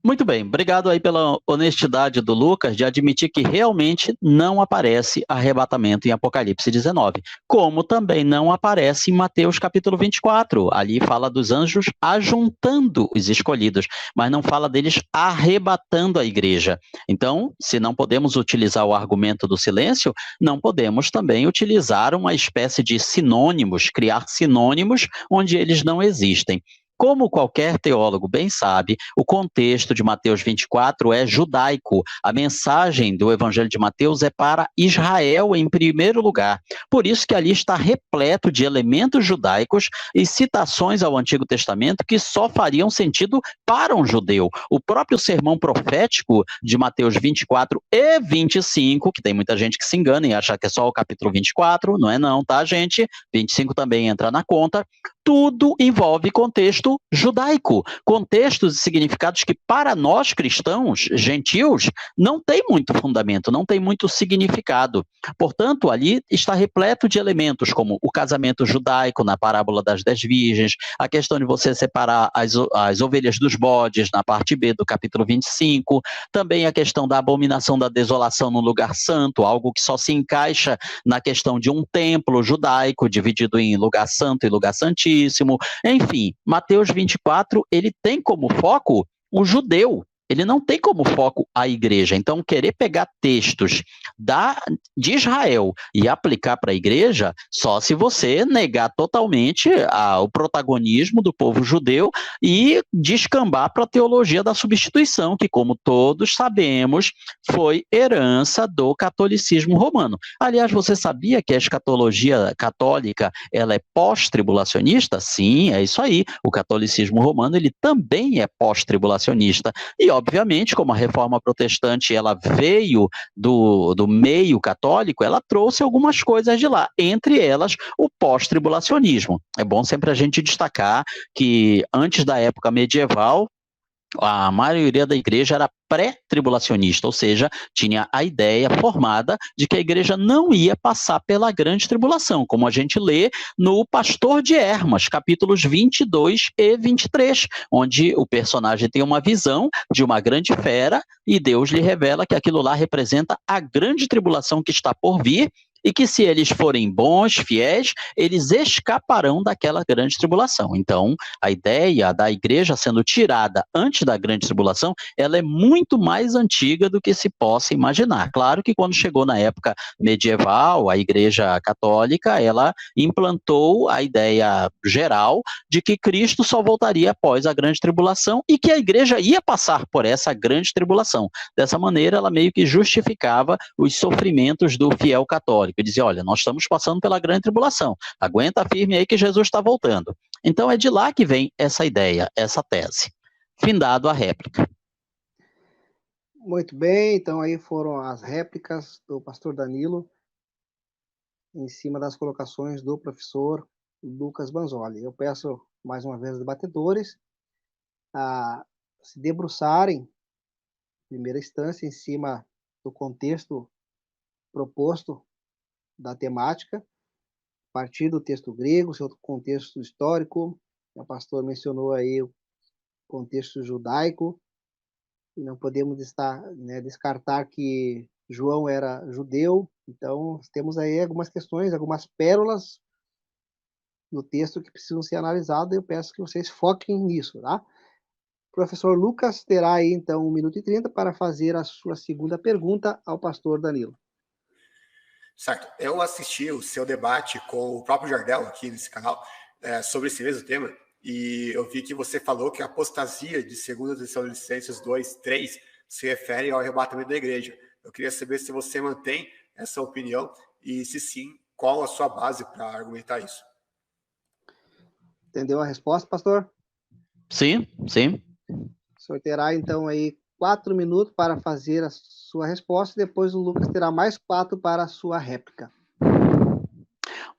Speaker 2: Muito bem, obrigado aí pela honestidade do Lucas de admitir que realmente não aparece arrebatamento em Apocalipse 19, como também não aparece em Mateus capítulo 24, ali fala dos anjos ajuntando os escolhidos, mas não fala deles arrebatando a igreja. Então, se não podemos utilizar o argumento do silêncio, não podemos também utilizar uma espécie de sinônimos, criar sinônimos onde eles não existem. como qualquer teólogo bem sabe, o contexto de Mateus 24 é judaico. A mensagem do Evangelho de Mateus é para Israel em primeiro lugar. Por isso que ali está repleto de elementos judaicos e citações ao Antigo Testamento que só fariam sentido para um judeu. O próprio sermão profético de Mateus 24 e 25, que tem muita gente que se engana e acha que é só o capítulo 24, não é não, tá, gente? 25 também entra na conta. Tudo envolve contexto judaico, contextos e significados que para nós cristãos, gentios, não tem muito fundamento, não tem muito significado. Portanto, ali está repleto de elementos como o casamento judaico na parábola das 10 virgens, a questão de você separar as ovelhas dos bodes na parte B do capítulo 25, também a questão da abominação da desolação no lugar santo, algo que só se encaixa na questão de um templo judaico dividido em lugar santo e lugar santíssimo. Enfim, Mateus 24, ele tem como foco o judeu, ele não tem como foco a igreja. Então, querer pegar textos de Israel e aplicar para a igreja, só se você negar totalmente o protagonismo do povo judeu e descambar para a teologia da substituição, que, como todos sabemos, foi herança do catolicismo romano. Aliás, você sabia que a escatologia católica ela é pós-tribulacionista? Sim, é isso aí. O catolicismo romano ele também é pós-tribulacionista. E, obviamente, como a reforma protestante ela veio do meio católico, ela trouxe algumas coisas de lá, entre elas o pós-tribulacionismo. É bom sempre a gente destacar que antes da época medieval, a maioria da igreja era pré-tribulacionista, ou seja, tinha a ideia formada de que a igreja não ia passar pela grande tribulação, como a gente lê no Pastor de Hermas, capítulos 22 e 23, onde o personagem tem uma visão de uma grande fera e Deus lhe revela que aquilo lá representa a grande tribulação que está por vir, e que se eles forem bons, fiéis, eles escaparão daquela grande tribulação. Então, a ideia da igreja sendo tirada antes da grande tribulação, ela é muito mais antiga do que se possa imaginar. Claro que quando chegou na época medieval, a igreja católica, ela implantou a ideia geral de que Cristo só voltaria após a grande tribulação e que a igreja ia passar por essa grande tribulação. Dessa maneira, ela meio que justificava os sofrimentos do fiel católico. E dizia, olha, nós estamos passando pela grande tribulação, aguenta firme aí que Jesus está voltando. Então é de lá que vem essa ideia, essa tese. Findado a réplica.
Speaker 1: Muito bem, então aí foram as réplicas do pastor Danilo em cima das colocações do professor Lucas Banzoli. Eu peço mais uma vez aos debatedores a se debruçarem, em primeira instância, em cima do contexto proposto da temática, a partir do texto grego, seu contexto histórico. O pastor mencionou aí o contexto judaico, e não podemos descartar que João era judeu. Então, temos aí algumas questões, algumas pérolas no texto que precisam ser analisadas, e eu peço que vocês foquem nisso, tá? O professor Lucas terá aí, então, 1 minuto e 30 para fazer a sua segunda pergunta ao pastor Danilo.
Speaker 3: Certo. Eu assisti o seu debate com o próprio Jardel aqui nesse canal sobre esse mesmo tema, e eu vi que você falou que a apostasia de 2 Tessalonicenses 2:3 se refere ao arrebatamento da igreja. Eu queria saber se você mantém essa opinião e, se sim, qual a sua base para argumentar isso.
Speaker 1: Entendeu a resposta, pastor?
Speaker 2: Sim, sim.
Speaker 1: O senhor terá, então, aí 4 minutos para fazer a sua resposta, e depois o Lucas terá mais 4 para a sua réplica.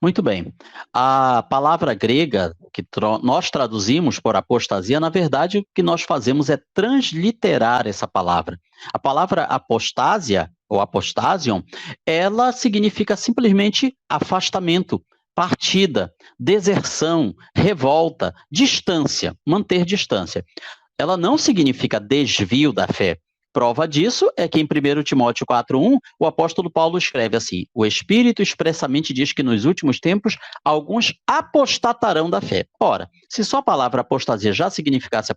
Speaker 2: Muito bem. A palavra grega que nós traduzimos por apostasia, na verdade, o que nós fazemos é transliterar essa palavra. A palavra apostásia, ou apostasion, ela significa simplesmente afastamento, partida, deserção, revolta, distância, manter distância. Ela não significa desvio da fé. Prova disso é que em 1 Timóteo 4:1, o apóstolo Paulo escreve assim: o Espírito expressamente diz que nos últimos tempos alguns apostatarão da fé. Ora, se só a palavra apostasia já significasse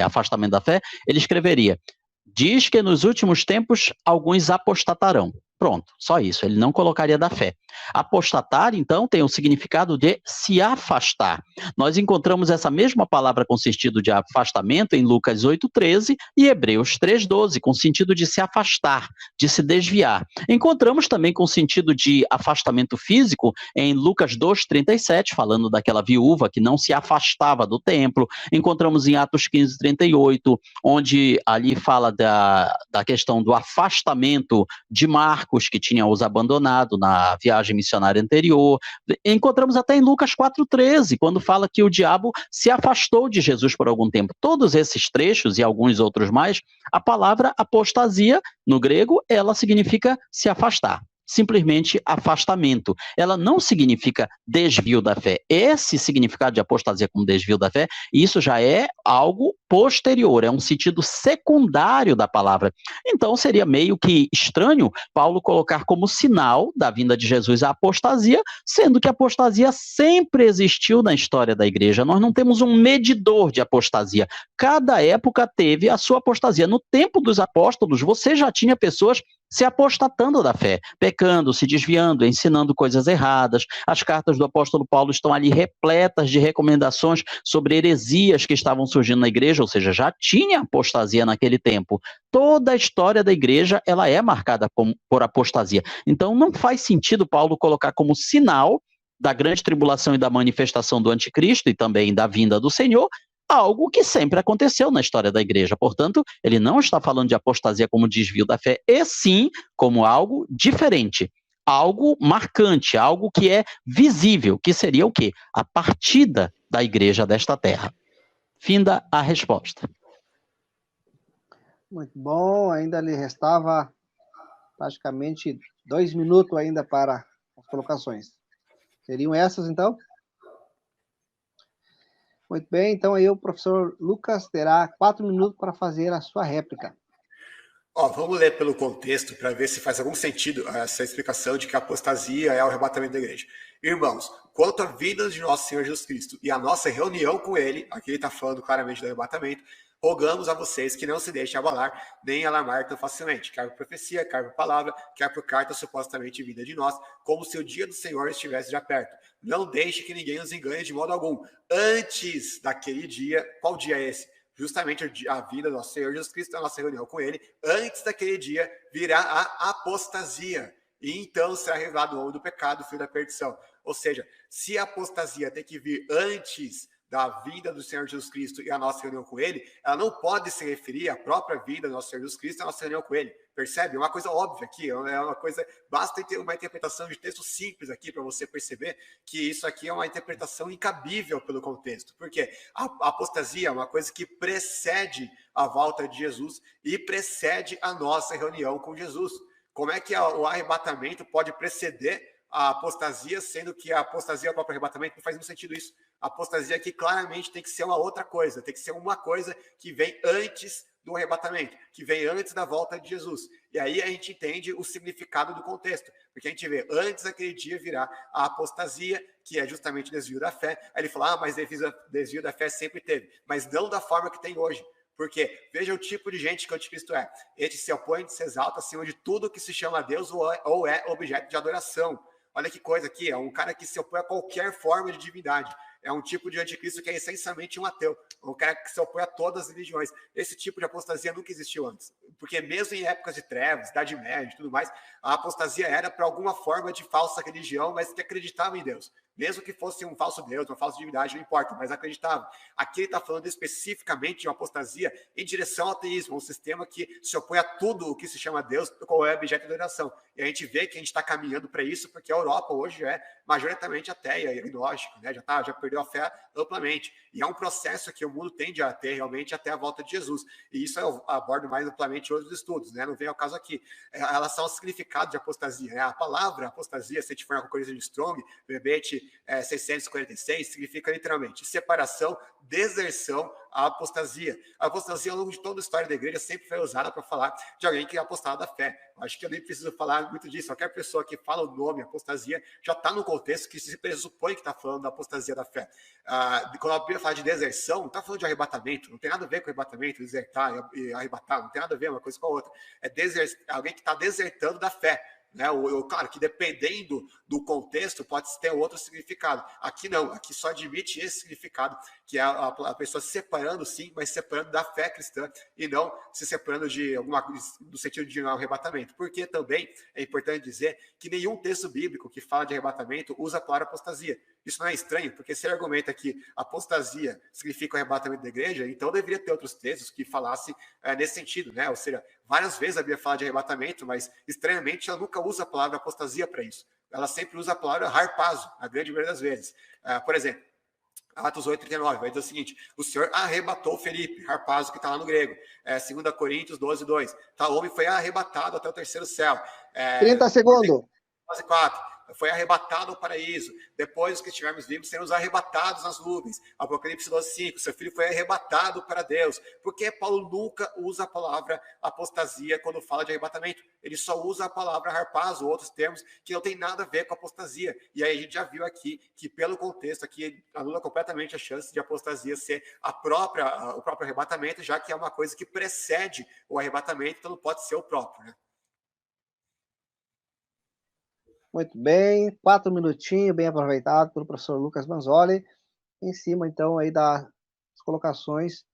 Speaker 2: afastamento da fé, ele escreveria: diz que nos últimos tempos alguns apostatarão. Pronto, só isso, ele não colocaria da fé. Apostatar, então, tem o significado de se afastar. Nós encontramos essa mesma palavra com sentido de afastamento em Lucas 8,13 e Hebreus 3,12, com sentido de se afastar, de se desviar. Encontramos também com sentido de afastamento físico em Lucas 2,37, falando daquela viúva que não se afastava do templo. Encontramos em Atos 15,38, onde ali fala da questão do afastamento de Marcos, que tinha os abandonado na viagem missionária anterior. Encontramos até em Lucas 4,13, quando fala que o diabo se afastou de Jesus por algum tempo. Todos esses trechos e alguns outros mais, a palavra apostasia, no grego, ela significa se afastar. Simplesmente afastamento. Ela não significa desvio da fé. Esse significado de apostasia como desvio da fé, isso já é algo posterior, é um sentido secundário da palavra. Então seria meio que estranho Paulo colocar como sinal da vinda de Jesus a apostasia, sendo que a apostasia sempre existiu na história da igreja. Nós não temos um medidor de apostasia. Cada época teve a sua apostasia. No tempo dos apóstolos, você já tinha pessoas se apostatando da fé, pecando, se desviando, ensinando coisas erradas. As cartas do apóstolo Paulo estão ali repletas de recomendações sobre heresias que estavam surgindo na igreja, ou seja, já tinha apostasia naquele tempo. Toda a história da igreja, ela é marcada por apostasia. Então não faz sentido Paulo colocar como sinal da grande tribulação e da manifestação do anticristo e também da vinda do Senhor, algo que sempre aconteceu na história da igreja. Portanto, ele não está falando de apostasia como desvio da fé, e sim como algo diferente, algo marcante, algo que é visível, que seria o quê? A partida da igreja desta terra. Finda a resposta.
Speaker 1: Muito bom, ainda lhe restava praticamente 2 minutos ainda para as colocações. Seriam essas, então? Muito bem, então aí o professor Lucas terá 4 minutos para fazer a sua réplica.
Speaker 3: Vamos ler pelo contexto para ver se faz algum sentido essa explicação de que a apostasia é o arrebatamento da igreja. Irmãos, quanto à vida de nosso Senhor Jesus Cristo e a nossa reunião com ele, aqui ele está falando claramente do arrebatamento, rogamos a vocês que não se deixem abalar nem alarmar tão facilmente, quer por profecia, quer por palavra, quer por carta supostamente vinda de nós, como se o dia do Senhor estivesse já perto. Não deixe que ninguém nos engane de modo algum. Antes daquele dia, qual dia é esse? Justamente a vida do nosso Senhor Jesus Cristo, a nossa reunião com ele. Antes daquele dia virá a apostasia. E então será revelado o homem do pecado, o filho da perdição. Ou seja, se a apostasia tem que vir antes da vinda do Senhor Jesus Cristo e a nossa reunião com ele, ela não pode se referir à própria vida do nosso Senhor Jesus Cristo e a nossa reunião com ele. Percebe? É uma coisa óbvia aqui, é uma coisa, basta ter uma interpretação de texto simples aqui para você perceber que isso aqui é uma interpretação incabível pelo contexto. Porque a apostasia é uma coisa que precede a volta de Jesus e precede a nossa reunião com Jesus. Como é que o arrebatamento pode preceder a apostasia, sendo que a apostasia é o próprio arrebatamento? Não faz nenhum sentido isso. A apostasia aqui claramente tem que ser uma outra coisa, tem que ser uma coisa que vem antes do arrebatamento, que vem antes da volta de Jesus. E aí a gente entende o significado do contexto, porque a gente vê, antes daquele dia virá a apostasia, que é justamente o desvio da fé. Aí ele fala, mas desvio da fé sempre teve, mas não da forma que tem hoje. Porque veja o tipo de gente que o anticristo é. Ele se opõe, se exalta acima de tudo que se chama Deus ou é objeto de adoração. Olha que coisa aqui, é um cara que se opõe a qualquer forma de divindade. É um tipo de anticristo que é essencialmente um ateu, um cara que se opõe a todas as religiões. Esse tipo de apostasia nunca existiu antes, porque mesmo em épocas de trevas, Idade Média e tudo mais, a apostasia era para alguma forma de falsa religião, mas que acreditava em Deus. Mesmo que fosse um falso Deus, uma falsa divindade, não importa, mas acreditava. Aqui ele está falando especificamente de uma apostasia em direção ao ateísmo, um sistema que se opõe a tudo o que se chama Deus, qual é objeto de adoração. E a gente vê que a gente está caminhando para isso, porque a Europa hoje é majoritariamente ateia e agnóstica, né? Já perdeu a fé amplamente. E é um processo que o mundo tende a ter realmente até a volta de Jesus. E isso eu abordo mais amplamente em outros estudos, né? Não vem ao caso aqui. Em relação ao significado de apostasia, né? A palavra apostasia, se a gente for na concorrência de Strong, verbete 646, significa literalmente separação, deserção, a apostasia. A apostasia, ao longo de toda a história da igreja, sempre foi usada para falar de alguém que é apostado da fé. Acho que eu nem preciso falar muito disso. Qualquer pessoa que fala o nome apostasia já está no contexto que se pressupõe que está falando da apostasia da fé. Quando a Bíblia fala de deserção, não está falando de arrebatamento, não tem nada a ver com arrebatamento, desertar e arrebatar, não tem nada a ver uma coisa com a outra. É alguém que está desertando da fé. né? Claro que dependendo do contexto pode ter outro significado. Aqui não, aqui só admite esse significado, que é a pessoa se separando, sim, mas separando da fé cristã e não se separando de alguma coisa no sentido de um arrebatamento. Porque também é importante dizer que nenhum texto bíblico que fala de arrebatamento usa a palavra apostasia. Isso não é estranho, porque se ele argumenta que apostasia significa o arrebatamento da igreja, então deveria ter outros textos que falassem nesse sentido, né? Ou seja, várias vezes a Bíblia fala de arrebatamento, mas estranhamente ela nunca usa a palavra apostasia para isso. Ela sempre usa a palavra harpazo, a grande maioria das vezes. Por exemplo, Atos 8:39 vai dizer o seguinte: o Senhor arrebatou Felipe, harpazo, que está lá no grego. 2 Coríntios 12:2. Tal homem foi arrebatado até o terceiro céu.
Speaker 1: 30 segundos.
Speaker 3: Quase 4. Foi arrebatado ao paraíso. Depois, os que estivermos vivos, seremos arrebatados nas nuvens. Apocalipse 12:5. Seu filho foi arrebatado para Deus. Por que Paulo nunca usa a palavra apostasia quando fala de arrebatamento? Ele só usa a palavra harpazo, outros termos que não tem nada a ver com apostasia. E aí a gente já viu aqui que, pelo contexto, aqui anula completamente a chance de apostasia ser o próprio arrebatamento, já que é uma coisa que precede o arrebatamento, então não pode ser o próprio, né?
Speaker 1: Muito bem, 4 minutinhos, bem aproveitado pelo professor Lucas Banzoli, em cima, então, aí das colocações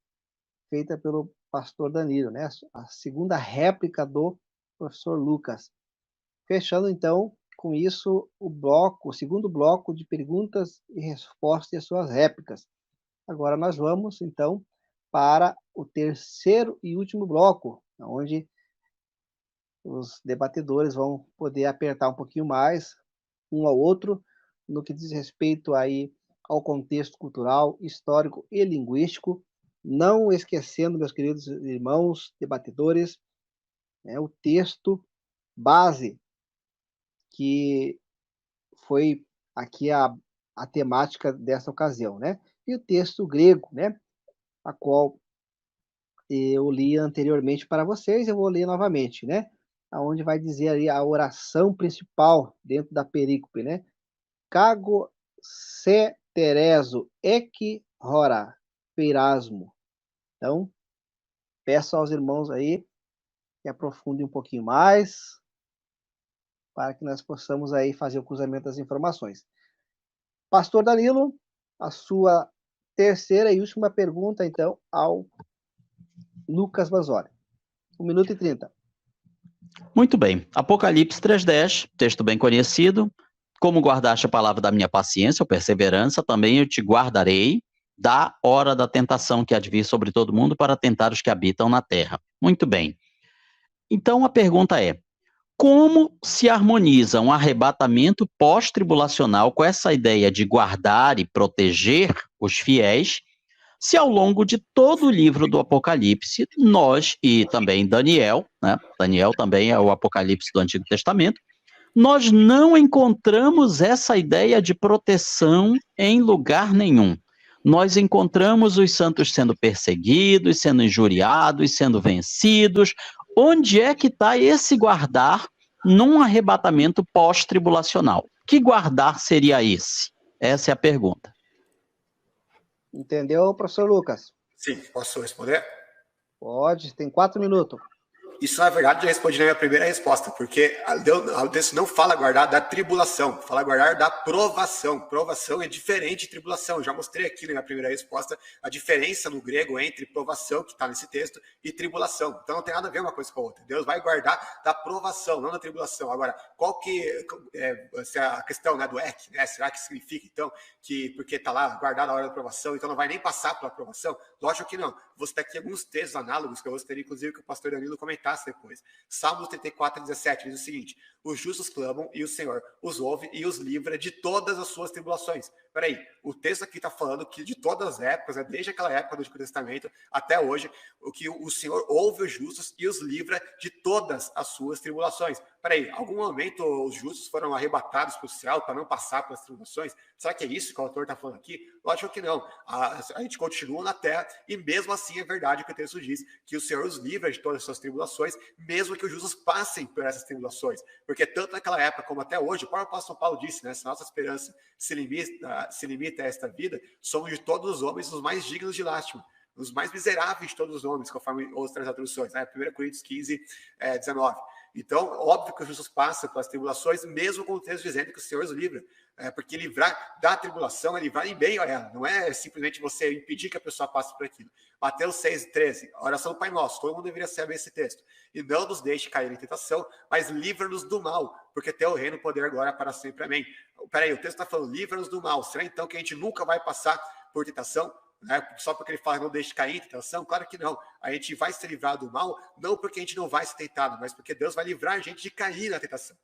Speaker 1: feitas pelo pastor Danilo, né? A segunda réplica do professor Lucas. Fechando, então, com isso, o segundo bloco de perguntas e respostas e as suas réplicas. Agora nós vamos, então, para o terceiro e último bloco, onde os debatedores vão poder apertar um pouquinho mais um ao outro no que diz respeito aí ao contexto cultural, histórico e linguístico, não esquecendo, meus queridos irmãos debatedores, o texto base que foi aqui a temática dessa ocasião, né? E o texto grego, né? A qual eu li anteriormente para vocês, eu vou ler novamente, né? Aonde vai dizer ali a oração principal dentro da perícope, né? Cago se tereso ec hora peirasmo. Então, peço aos irmãos aí que aprofundem um pouquinho mais para que nós possamos aí fazer o cruzamento das informações. Pastor Danilo, a sua terceira e última pergunta, então, ao Lucas Banzoli. 1 minuto e 30.
Speaker 2: Muito bem. Apocalipse 3:10, texto bem conhecido. Como guardaste a palavra da minha paciência ou perseverança, também eu te guardarei da hora da tentação que há de vir sobre todo mundo para tentar os que habitam na terra. Muito bem. Então a pergunta é: como se harmoniza um arrebatamento pós-tribulacional com essa ideia de guardar e proteger os fiéis, se ao longo de todo o livro do Apocalipse, nós, e também Daniel, né? Daniel também é o Apocalipse do Antigo Testamento, nós não encontramos essa ideia de proteção em lugar nenhum. Nós encontramos os santos sendo perseguidos, sendo injuriados, sendo vencidos. Onde é que está esse guardar num arrebatamento pós-tribulacional? Que guardar seria esse? Essa é a pergunta.
Speaker 1: Entendeu, professor Lucas?
Speaker 3: Sim, posso responder?
Speaker 1: Pode, tem 4 minutos.
Speaker 3: Isso, na verdade, já respondi na minha primeira resposta, porque o texto não fala guardar da tribulação, fala guardar da provação. Provação é diferente de tribulação. Eu já mostrei aqui na minha primeira resposta a diferença no grego entre provação, que está nesse texto, e tribulação. Então não tem nada a ver uma coisa com a outra. Deus vai guardar da provação, não da tribulação. Agora, qual que é a questão, né, do EC? Né? Será que significa, então, que porque está lá guardado a hora da provação, então não vai nem passar pela provação? Lógico que não. Vou citar aqui alguns textos análogos que eu gostaria, inclusive, que o pastor Danilo comentasse depois. Salmos 34:17 diz o seguinte: os justos clamam e o Senhor os ouve e os livra de todas as suas tribulações. Peraí, o texto aqui está falando que de todas as épocas, né, desde aquela época do Antigo Testamento até hoje, o que o Senhor ouve os justos e os livra de todas as suas tribulações. Peraí, algum momento os justos foram arrebatados para o céu para não passar pelas tribulações? Será que é isso que o autor está falando aqui? Lógico que não. A gente continua na terra e mesmo assim é verdade o que o texto diz, que o Senhor os livra de todas as suas tribulações, mesmo que os justos passem por essas tribulações. Porque tanto naquela época como até hoje, o próprio apóstolo Paulo disse, né, se a nossa esperança se limita a esta vida, somos de todos os homens os mais dignos de lástima, os mais miseráveis de todos os homens, conforme outras traduções, né? 1 Coríntios 15:19. Então, óbvio que Jesus passa pelas tribulações, mesmo com o texto dizendo que o Senhor os livra. Porque livrar da tribulação é livrar em meio a ela. Não é simplesmente você impedir que a pessoa passe por aquilo. Mateus 6,13, a oração do Pai Nosso. Todo mundo deveria saber esse texto. E não nos deixe cair em tentação, mas livra-nos do mal, porque teu reino, poder, glória para sempre. Amém. Peraí, o texto está falando, livra-nos do mal. Será então que a gente nunca vai passar por tentação? Só porque ele fala não deixe cair em tentação? Claro que não. A gente vai se livrar do mal, não porque a gente não vai ser tentado, mas porque Deus vai livrar a gente de cair na tentação.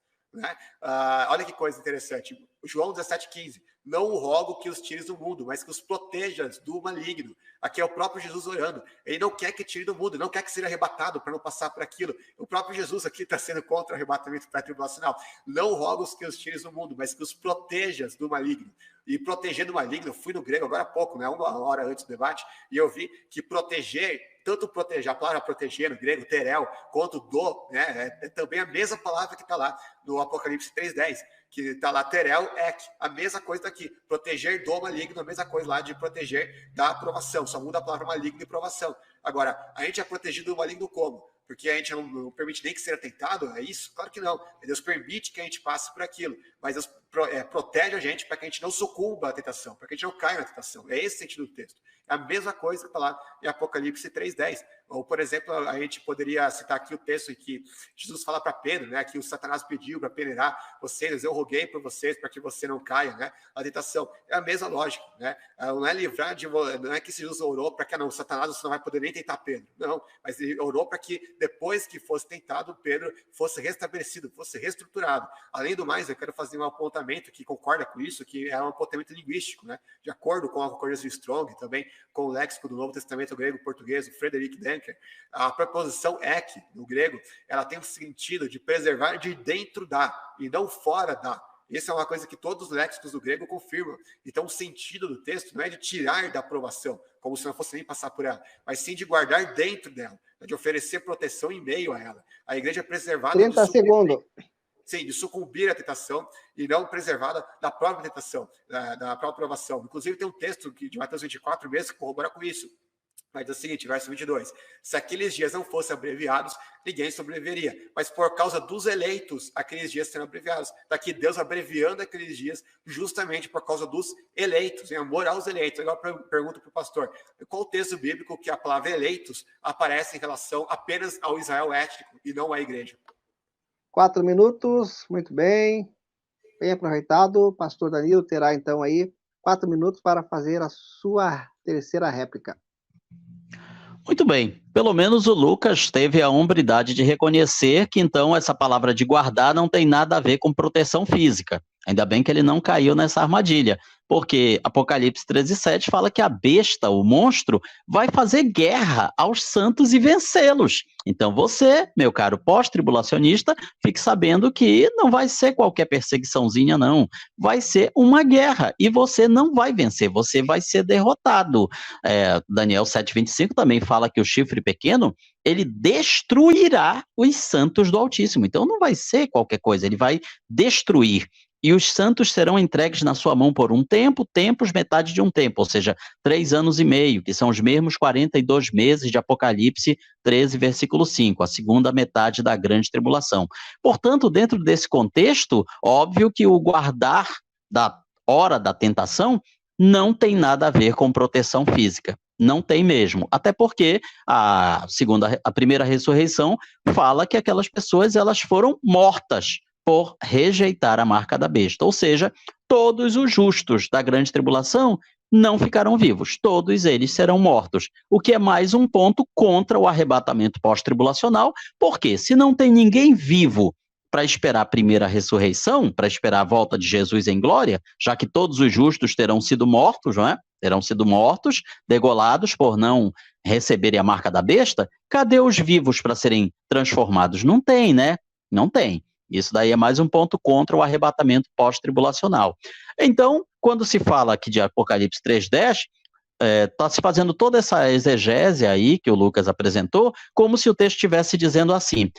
Speaker 3: Olha que coisa interessante. João 17,15. Não o rogo que os tires do mundo, mas que os protejas do maligno. Aqui é o próprio Jesus orando. Ele não quer que tire do mundo, não quer que seja arrebatado para não passar por aquilo. O próprio Jesus aqui está sendo contra o arrebatamento pré-tribulacional. Não rogo que os tires do mundo, mas que os protejas do maligno. E proteger do maligno, eu fui no grego agora há pouco, uma hora antes do debate, e eu vi que proteger, tanto proteger, a palavra proteger no grego, terel, quanto do, é também a mesma palavra que está lá no Apocalipse 3,10, que está lá terel, ek, a mesma coisa daqui, proteger do maligno, a mesma coisa lá de proteger da aprovação, só muda a palavra maligno e provação. Agora, a gente é protegido do maligno como? Porque a gente não permite nem que seja tentado, é isso? Claro que não. Deus permite que a gente passe por aquilo, mas Deus protege a gente para que a gente não sucumba à tentação, para que a gente não caia na tentação. É esse o sentido do texto. É a mesma coisa que está lá em Apocalipse 3,10. Ou, por exemplo, a gente poderia citar aqui o texto em que Jesus fala para Pedro, que o Satanás pediu para peneirar vocês, eu roguei por vocês para que você não caia, a tentação. É a mesma lógica, Não é livrar não é que Jesus orou para que o Satanás você não vai poder nem tentar Pedro. Não, mas ele orou para que depois que fosse tentado, Pedro fosse restabelecido, fosse reestruturado. Além do mais, eu quero fazer um apontamento que concorda com isso, que é um apontamento linguístico, de acordo com a concordância de Strong, também com o léxico do Novo Testamento grego-português, o Frederick Denker, a preposição ek, no grego, ela tem o sentido de preservar de dentro da, e não fora da. Essa é uma coisa que todos os léxicos do grego confirmam. Então, o sentido do texto não é de tirar da aprovação, como se não fosse nem passar por ela, mas sim de guardar dentro dela, de oferecer proteção em meio a ela. A igreja é preservada...
Speaker 1: 30 segundos.
Speaker 3: Sim, de sucumbir à tentação e não preservada da própria tentação, da própria aprovação. Inclusive, tem um texto de Mateus 24 mesmo que corrobora com isso. Mas é o seguinte, verso 22. Se aqueles dias não fossem abreviados, ninguém sobreviveria. Mas por causa dos eleitos, aqueles dias serão abreviados. Está aqui Deus abreviando aqueles dias justamente por causa dos eleitos, em amor aos eleitos. Agora eu pergunto para o pastor, qual o texto bíblico que a palavra eleitos aparece em relação apenas ao Israel étnico e não à igreja?
Speaker 1: 4 minutos, muito bem. Bem aproveitado. O pastor Danilo terá então aí 4 minutos para fazer a sua terceira réplica.
Speaker 2: Muito bem, pelo menos o Lucas teve a hombridade de reconhecer que então essa palavra de guardar não tem nada a ver com proteção física. Ainda bem que ele não caiu nessa armadilha, porque Apocalipse 13,7 fala que a besta, o monstro, vai fazer guerra aos santos e vencê-los. Então você, meu caro pós-tribulacionista, fique sabendo que não vai ser qualquer perseguiçãozinha, não. Vai ser uma guerra e você não vai vencer, você vai ser derrotado. Daniel 7,25 também fala que o chifre pequeno, ele destruirá os santos do Altíssimo. Então não vai ser qualquer coisa, ele vai destruir. E os santos serão entregues na sua mão por um tempo, tempos, metade de um tempo, ou seja, 3 anos e meio, que são os mesmos 42 meses de Apocalipse 13, versículo 5, a segunda metade da grande tribulação. Portanto, dentro desse contexto, óbvio que o guardar da hora da tentação não tem nada a ver com proteção física. Não tem mesmo, até porque a primeira ressurreição fala que aquelas pessoas elas foram mortas por rejeitar a marca da besta, ou seja, todos os justos da grande tribulação não ficarão vivos, todos eles serão mortos, o que é mais um ponto contra o arrebatamento pós-tribulacional, porque se não tem ninguém vivo para esperar a primeira ressurreição, para esperar a volta de Jesus em glória, já que todos os justos terão sido mortos, não é? Terão sido mortos, degolados por não receberem a marca da besta, cadê os vivos para serem transformados? Não tem, né? Não tem. Isso daí é mais um ponto contra o arrebatamento pós-tribulacional. Então, quando se fala aqui de Apocalipse 3,10, está se fazendo toda essa exegese aí que o Lucas apresentou, como se o texto estivesse dizendo assim,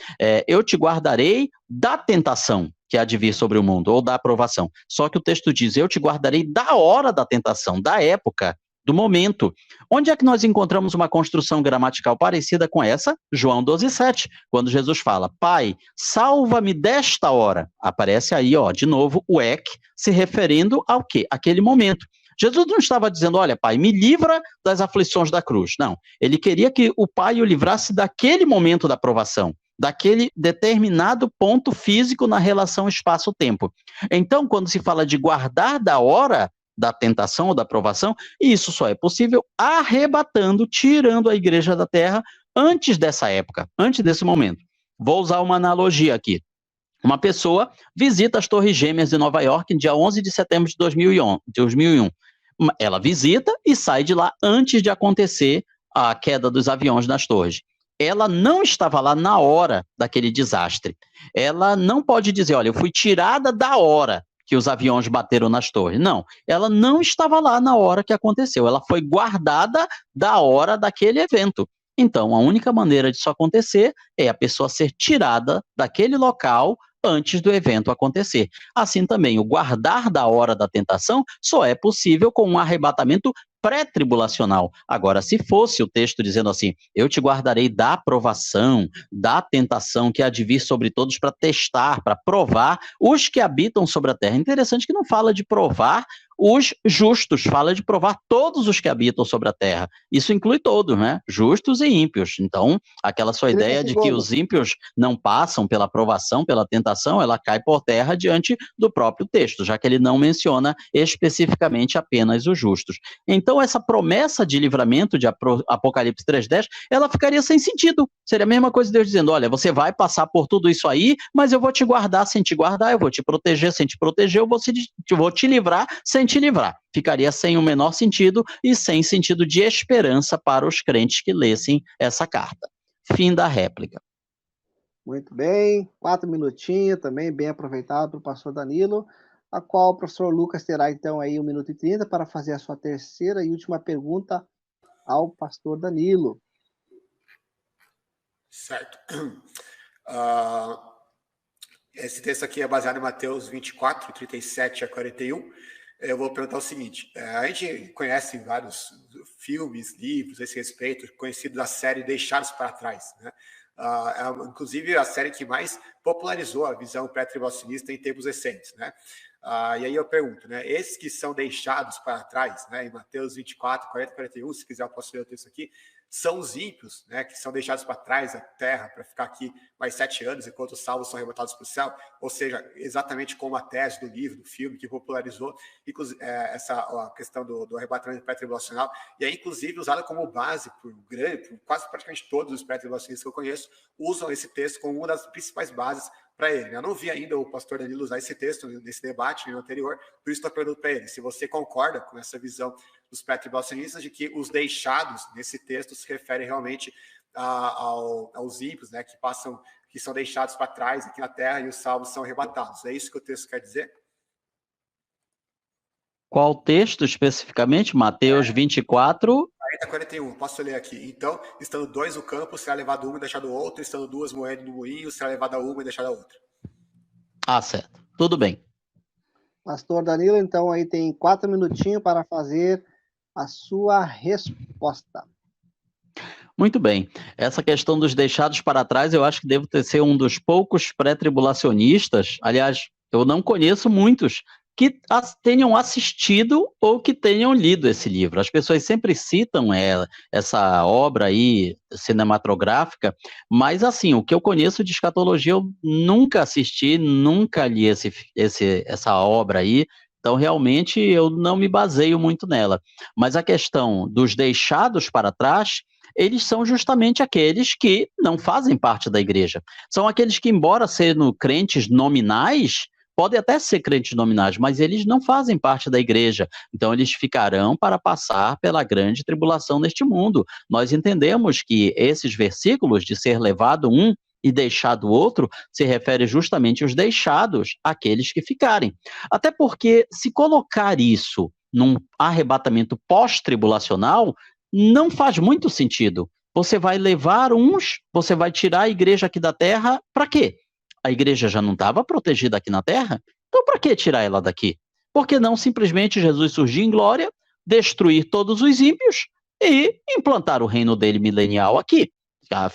Speaker 2: eu te guardarei da tentação que há de vir sobre o mundo, ou da aprovação. Só que o texto diz, eu te guardarei da hora da tentação, da época do momento. Onde é que nós encontramos uma construção gramatical parecida com essa? João 12:7, quando Jesus fala, Pai, salva-me desta hora. Aparece aí, de novo, o ek, se referindo ao quê? Aquele momento. Jesus não estava dizendo, olha, Pai, me livra das aflições da cruz. Não, ele queria que o Pai o livrasse daquele momento da provação, daquele determinado ponto físico na relação espaço-tempo. Então, quando se fala de guardar da hora da tentação ou da provação, isso só é possível arrebatando, tirando a igreja da terra antes dessa época, antes desse momento. Vou usar uma analogia aqui. Uma pessoa visita as Torres Gêmeas de Nova York em dia 11 de setembro de 2001. Ela visita e sai de lá antes de acontecer a queda dos aviões nas torres. Ela não estava lá na hora daquele desastre. Ela não pode dizer, olha, eu fui tirada da hora que os aviões bateram nas torres. Não, ela não estava lá na hora que aconteceu. Ela foi guardada da hora daquele evento. Então, a única maneira disso acontecer é a pessoa ser tirada daquele local antes do evento acontecer. Assim também, o guardar da hora da tentação só é possível com um arrebatamento pré-tribulacional. Agora, se fosse o texto dizendo assim, eu te guardarei da provação, da tentação que há de vir sobre todos para testar, para provar os que habitam sobre a terra. Interessante que não fala de provar os justos, fala de provar todos os que habitam sobre a terra. Isso inclui todos, né? Justos e ímpios. Então, aquela sua ideia de que os ímpios não passam pela provação, pela tentação, ela cai por terra diante do próprio texto, já que ele não menciona especificamente apenas os justos. Então, essa promessa de livramento de Apocalipse 3:10, ela ficaria sem sentido. Seria a mesma coisa de Deus dizendo, olha, você vai passar por tudo isso aí, mas eu vou te guardar sem te guardar, eu vou te proteger sem te proteger, eu vou te livrar sem te livrar. Ficaria sem o menor sentido e sem sentido de esperança para os crentes que lessem essa carta. Fim da réplica.
Speaker 1: Muito bem, 4 minutinhos também, bem aproveitado para o pastor Danilo, a qual o professor Lucas terá então aí 1 minuto e 30 para fazer a sua terceira e última pergunta ao pastor Danilo.
Speaker 3: Certo. Esse texto aqui é baseado em Mateus 24, 37 a 41. Eu vou perguntar o seguinte, a gente conhece vários filmes, livros a esse respeito, conhecido da série Deixados para Trás, né? Inclusive a série que mais popularizou a visão pré-tribulacionista em tempos recentes, né? E aí eu pergunto, né, esses que são deixados para trás, né, em Mateus 24, 40 e 41, se quiser eu posso ler o texto aqui, são os ímpios, né, que são deixados para trás da terra para ficar aqui mais 7 anos, enquanto os salvos são arrebatados para o céu, ou seja, exatamente como a tese do livro, do filme, que popularizou a questão do arrebatamento pré-tribulacional, e é inclusive usada como base por quase praticamente todos os pré-tribulacionistas que eu conheço, usam esse texto como uma das principais bases para ele. Eu não vi ainda o pastor Danilo usar esse texto nesse debate no anterior, por isso estou perguntando para ele se você concorda com essa visão dos pré-tribulacionistas de que os deixados nesse texto se referem realmente aos ímpios, né, que são deixados para trás aqui na terra e os salvos são arrebatados. É isso que o texto quer dizer?
Speaker 2: Qual texto especificamente? Mateus 24...
Speaker 3: 40 a 41, posso ler aqui. Então, estando 2 no campo, será levado uma e deixado o outro, estando 2 moendo no moinho, será levada uma e deixada a outra.
Speaker 2: Certo. Tudo bem.
Speaker 1: Pastor Danilo, então aí tem 4 minutinhos para fazer a sua resposta.
Speaker 2: Muito bem. Essa questão dos deixados para trás, eu acho que devo ser um dos poucos pré-tribulacionistas, aliás, eu não conheço muitos, que tenham assistido ou que tenham lido esse livro. As pessoas sempre citam essa obra aí cinematográfica, mas assim, o que eu conheço de escatologia eu nunca assisti, nunca li essa obra aí, então realmente eu não me baseio muito nela. Mas a questão dos deixados para trás, eles são justamente aqueles que não fazem parte da igreja. São aqueles que, embora sendo crentes nominais, podem até ser crentes nominais, mas eles não fazem parte da igreja. Então, eles ficarão para passar pela grande tribulação neste mundo. Nós entendemos que esses versículos de ser levado um e deixado o outro se refere justamente aos deixados, aqueles que ficarem. Até porque, se colocar isso num arrebatamento pós-tribulacional, não faz muito sentido. Você vai levar uns, você vai tirar a igreja aqui da terra, para quê? A igreja já não estava protegida aqui na terra? Então, para que tirar ela daqui? Por que não simplesmente Jesus surgir em glória, destruir todos os ímpios e implantar o reino dele milenial aqui.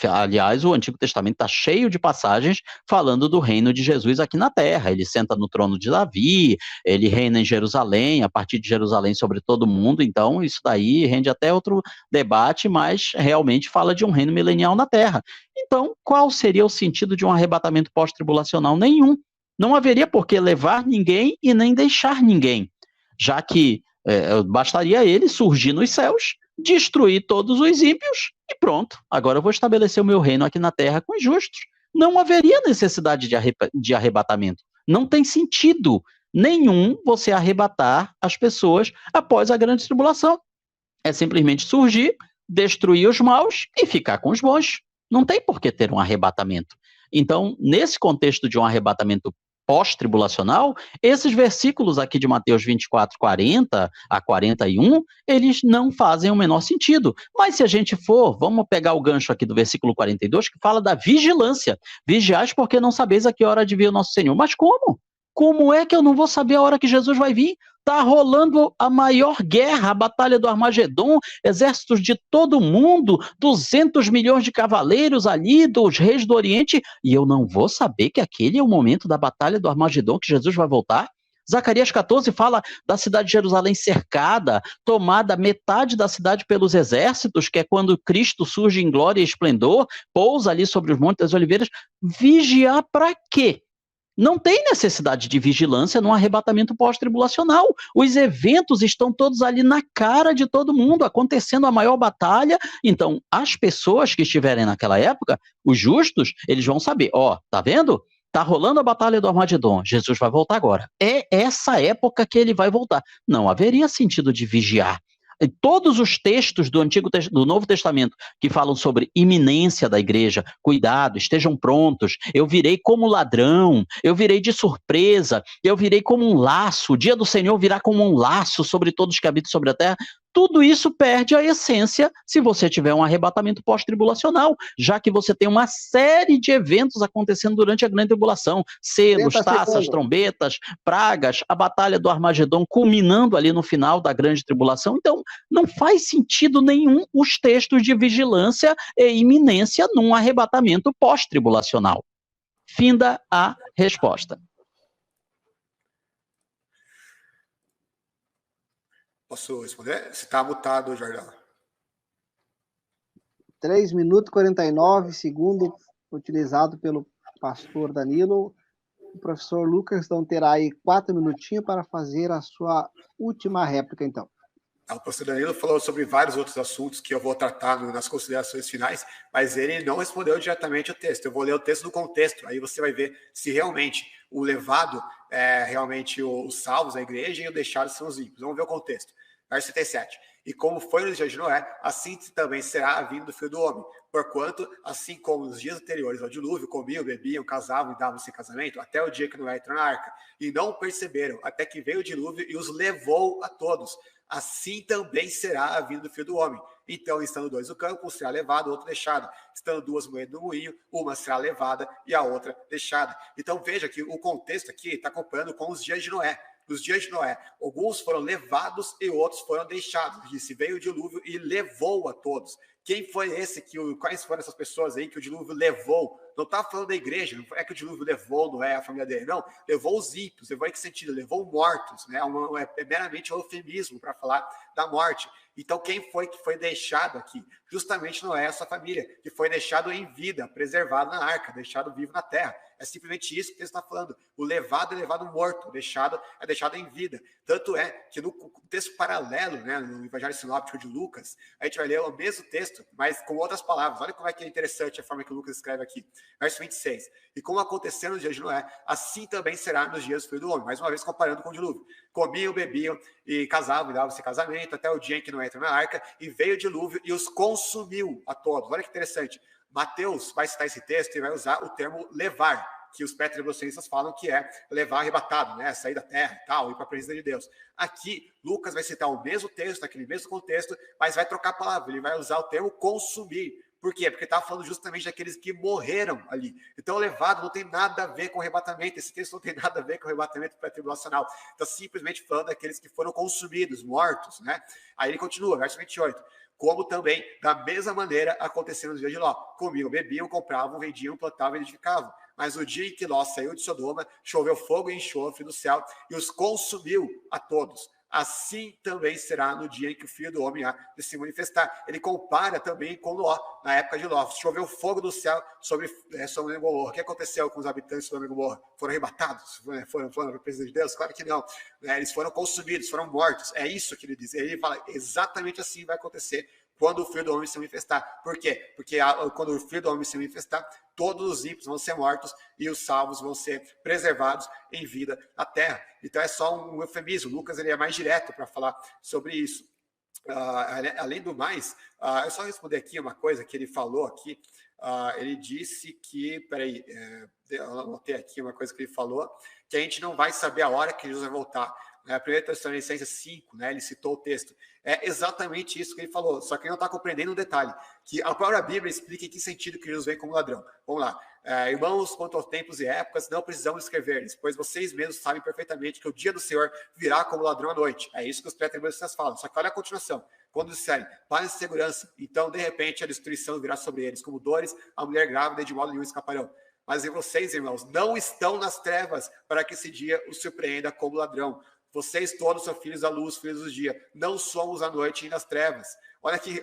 Speaker 2: Aliás, o Antigo Testamento está cheio de passagens falando do reino de Jesus aqui na Terra. Ele senta no trono de Davi, ele reina em Jerusalém, a partir de Jerusalém sobre todo mundo. Então, isso daí rende até outro debate, mas realmente fala de um reino milenial na Terra. Então, qual seria o sentido de um arrebatamento pós-tribulacional? Nenhum. Não haveria por que levar ninguém e nem deixar ninguém, já que bastaria ele surgir nos céus, destruir todos os ímpios e pronto, agora eu vou estabelecer o meu reino aqui na terra com os justos. Não haveria necessidade de arrebatamento. Não tem sentido nenhum você arrebatar as pessoas após a grande tribulação. É simplesmente surgir, destruir os maus e ficar com os bons. Não tem por que ter um arrebatamento. Então, nesse contexto de um arrebatamento pós-tribulacional, esses versículos aqui de Mateus 24, 40 a 41, eles não fazem o menor sentido. Mas se a gente for, vamos pegar o gancho aqui do versículo 42, que fala da vigilância. Vigiais porque não sabeis a que hora de vir o nosso Senhor. Mas como? Como é que eu não vou saber a hora que Jesus vai vir? Está rolando a maior guerra, a batalha do Armagedon, exércitos de todo mundo, 200 milhões de cavaleiros ali, dos reis do Oriente, e eu não vou saber que aquele é o momento da batalha do Armagedon, que Jesus vai voltar? Zacarias 14 fala da cidade de Jerusalém cercada, tomada metade da cidade pelos exércitos, que é quando Cristo surge em glória e esplendor, pousa ali sobre os Montes das Oliveiras. Vigiar para quê? Não tem necessidade de vigilância num arrebatamento pós-tribulacional. Os eventos estão todos ali na cara de todo mundo, acontecendo a maior batalha. Então, as pessoas que estiverem naquela época, os justos, eles vão saber, tá vendo? Tá rolando a batalha do Armagedon, Jesus vai voltar agora. É essa época que ele vai voltar. Não haveria sentido de vigiar. Todos os textos do Novo Testamento que falam sobre iminência da igreja, cuidado, estejam prontos, eu virei como ladrão, eu virei de surpresa, eu virei como um laço, o dia do Senhor virá como um laço sobre todos que habitam sobre a terra. Tudo isso perde a essência se você tiver um arrebatamento pós-tribulacional, já que você tem uma série de eventos acontecendo durante a grande tribulação, selos, taças, trombetas, pragas, a batalha do Armagedon culminando ali no final da grande tribulação. Então, não faz sentido nenhum os textos de vigilância e iminência num arrebatamento pós-tribulacional. Finda a resposta.
Speaker 3: Posso responder? Você está mutado, Jordão.
Speaker 1: 3 minutos e 49 segundos utilizado pelo pastor Danilo. O professor Lucas então terá aí 4 minutinhos para fazer a sua última réplica, então.
Speaker 3: O pastor Danilo falou sobre vários outros assuntos que eu vou tratar nas considerações finais, mas ele não respondeu diretamente o texto. Eu vou ler o texto no contexto, aí você vai ver se realmente o levado é realmente os salvos, a igreja, e o deixado são os ímpios. Vamos ver o contexto. Verso 77. E como foi nos dias de Noé, assim também será a vinda do Filho do Homem. Porquanto, assim como nos dias anteriores ao dilúvio, comiam, bebiam, casavam e davam-se em casamento, até o dia que Noé entrou na arca. E não perceberam, até que veio o dilúvio e os levou a todos. Assim também será a vinda do Filho do Homem. Então, estando 2 no campo, um será levado, o outro deixado. Estando 2 moedas no moinho, uma será levada e a outra deixada. Então, veja que o contexto aqui está comparando com os dias de Noé. Nos dias de Noé, alguns foram levados e outros foram deixados. Disse, veio o dilúvio e levou a todos. Quem foi quais foram essas pessoas aí que o dilúvio levou? Não está falando da igreja, não é que o dilúvio levou Noé, a família dele, não. Levou os ímpios, levou em que sentido? Levou mortos, né? É meramente um eufemismo para falar da morte. Então, quem foi que foi deixado aqui? Justamente Noé, essa família, que foi deixado em vida, preservado na arca, deixado vivo na terra. É simplesmente isso que ele está falando. O levado é levado morto, o deixado é deixado em vida. Tanto é que no texto paralelo, né, no Evangelho Sinóptico de Lucas, a gente vai ler o mesmo texto, mas com outras palavras. Olha como é que é interessante a forma que Lucas escreve aqui. Verso 26. E como aconteceu nos dias de Noé, assim também será nos dias do Filho do Homem. Mais uma vez comparando com o dilúvio. Comiam, bebiam e casavam e davam-se casamento até o dia em que Noé entrou na arca e veio o dilúvio e os consumiu a todos. Olha que interessante. Mateus vai citar esse texto e vai usar o termo levar, que os pré-tribulacionistas falam que é levar arrebatado, né? Sair da terra e tal, ir para a presença de Deus. Aqui, Lucas vai citar o mesmo texto, aquele mesmo contexto, mas vai trocar a palavra, ele vai usar o termo consumir. Por quê? Porque estava falando justamente daqueles que morreram ali. Então, o levado não tem nada a ver com o arrebatamento. Esse texto não tem nada a ver com o arrebatamento pré-tribulacional. Está simplesmente falando daqueles que foram consumidos, mortos, né? Aí ele continua, verso 28. Como também, da mesma maneira, aconteceu nos dias de Ló. Comiam, bebiam, compravam, vendiam, plantavam e edificavam. Mas o dia em que Ló saiu de Sodoma, choveu fogo e enxofre do céu e os consumiu a todos. Assim também será no dia em que o Filho do Homem há de se manifestar. Ele compara também com Ló, na época de Ló. Choveu fogo do céu sobre Sodoma e Gomorra. O que aconteceu com os habitantes de Sodoma e Gomorra? Foram arrebatados? Foram para a presença de Deus? Claro que não. Eles foram consumidos, foram mortos. É isso que ele diz. Ele fala, exatamente assim vai acontecer quando o Filho do Homem se manifestar. Por quê? Porque quando o Filho do Homem se manifestar, todos os ímpios vão ser mortos e os salvos vão ser preservados em vida na terra. Então é só um eufemismo. Lucas ele é mais direto para falar sobre isso. Além do mais, eu só responder aqui uma coisa que ele falou aqui. Ele disse que, peraí, eu anotei aqui uma coisa que ele falou, que a gente não vai saber a hora que Jesus vai voltar. A 1 Tessalonicenses 5, né, ele citou o texto. É exatamente isso que ele falou, só que ele não está compreendendo um detalhe, que a própria Bíblia explica em que sentido que Jesus vem como ladrão. Vamos lá. Irmãos, quanto aos tempos e épocas, não precisamos escrever-lhes, pois vocês mesmos sabem perfeitamente que o dia do Senhor virá como ladrão à noite. É isso que os pré-tribulistas falam. Só que olha a continuação. Quando disserem, paz e segurança, então, de repente, a destruição virá sobre eles, como dores, a mulher grávida, e de modo nenhum escaparão. Mas e vocês, irmãos, não estão nas trevas para que esse dia os surpreenda como ladrão. Vocês todos são filhos da luz, filhos do dia. Não somos à noite e nas trevas. Olha que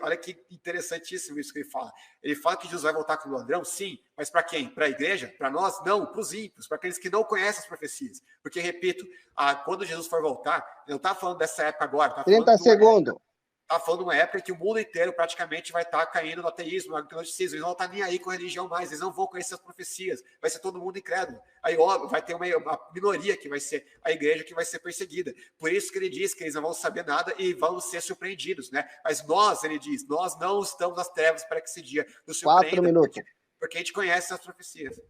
Speaker 3: interessantíssimo isso que ele fala. Ele fala que Jesus vai voltar como ladrão? Sim. Mas para quem? Para a igreja? Para nós? Não. Para os ímpios, para aqueles que não conhecem as profecias. Porque, repito, quando Jesus for voltar, ele não está falando dessa época agora.
Speaker 1: 30 segundos.
Speaker 3: Está falando de uma época que o mundo inteiro praticamente vai estar caindo no ateísmo, no agnosticismo. Eles não vão estar nem aí com a religião mais, eles não vão conhecer as profecias. Vai ser todo mundo incrédulo. Aí vai ter uma minoria que vai ser a igreja que vai ser perseguida. Por isso que ele diz que eles não vão saber nada e vão ser surpreendidos, né? Mas nós, ele diz, nós não estamos nas trevas para que esse dia nos surpreenda.
Speaker 1: 4 minutos.
Speaker 3: Porque a gente conhece as profecias.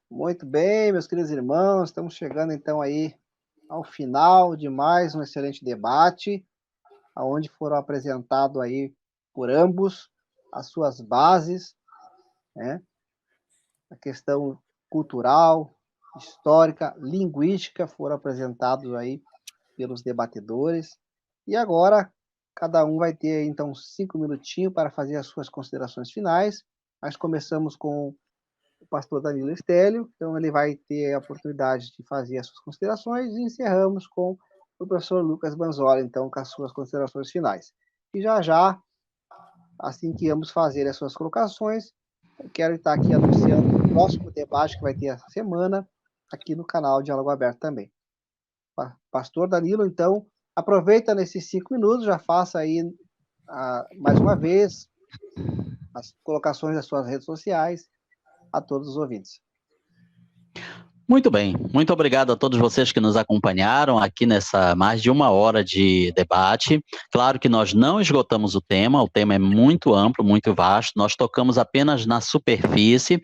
Speaker 1: Muito bem, meus queridos irmãos, estamos chegando então aí ao final de mais um excelente debate, onde foram apresentados aí por ambos as suas bases, né? A questão cultural, histórica, linguística foram apresentados aí pelos debatedores. E agora, cada um vai ter então 5 minutinhos para fazer as suas considerações finais. Nós começamos com o pastor Danilo Estélio, então ele vai ter a oportunidade de fazer as suas considerações e encerramos com o professor Lucas Banzoli, então, com as suas considerações finais. E já, assim que vamos fazer as suas colocações, eu quero estar aqui anunciando o próximo debate que vai ter essa semana, aqui no canal Diálogo Aberto também. Pastor Danilo, então, aproveita nesses 5 minutos, já faça aí, mais uma vez, as colocações das suas redes sociais a todos os ouvintes.
Speaker 2: Muito bem, muito obrigado a todos vocês que nos acompanharam aqui nessa mais de 1 hora de debate. Claro que nós não esgotamos o tema é muito amplo, muito vasto, nós tocamos apenas na superfície,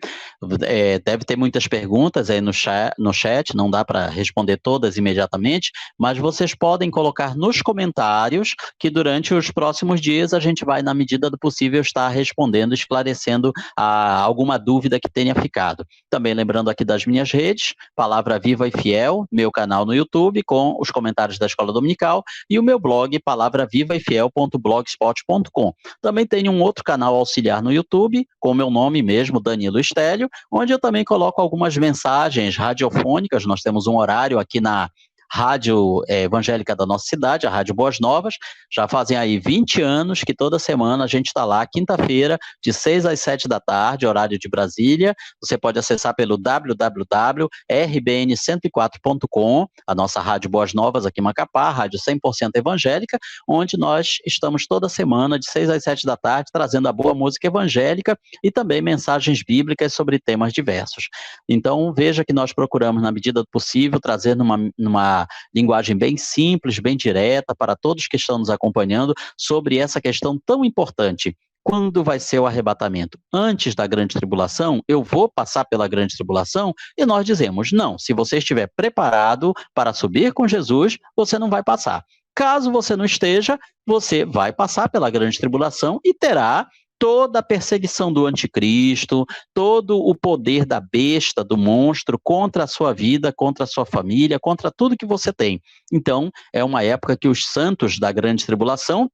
Speaker 2: deve ter muitas perguntas aí no chat, não dá para responder todas imediatamente, mas vocês podem colocar nos comentários que durante os próximos dias a gente vai, na medida do possível, estar respondendo, esclarecendo alguma dúvida que tenha ficado. Também lembrando aqui das minhas redes, Palavra Viva e Fiel, meu canal no YouTube, com os comentários da Escola Dominical, e o meu blog, palavravivaefiel.blogspot.com. Também tenho um outro canal auxiliar no YouTube, com o meu nome mesmo, Danilo Estélio, onde eu também coloco algumas mensagens radiofônicas. Nós temos um horário aqui na rádio evangélica da nossa cidade, a Rádio Boas Novas. Já fazem aí 20 anos que toda semana a gente está lá, quinta-feira, de 6 às 7 da tarde, horário de Brasília. Você pode acessar pelo www.rbn104.com, a nossa Rádio Boas Novas aqui em Macapá, rádio 100% evangélica, onde nós estamos toda semana, de 6 às 7 da tarde, trazendo a boa música evangélica e também mensagens bíblicas sobre temas diversos. Então, veja que nós procuramos, na medida do possível, trazer numa linguagem bem simples, bem direta, para todos que estão nos acompanhando, sobre essa questão tão importante. Quando vai ser o arrebatamento? Antes da grande tribulação? Eu vou passar pela grande tribulação? E nós dizemos, não, se você estiver preparado para subir com Jesus, você não vai passar. Caso você não esteja, você vai passar pela grande tribulação e terá toda a perseguição do anticristo, todo o poder da besta, do monstro, contra a sua vida, contra a sua família, contra tudo que você tem. Então, é uma época que os santos da grande tribulação,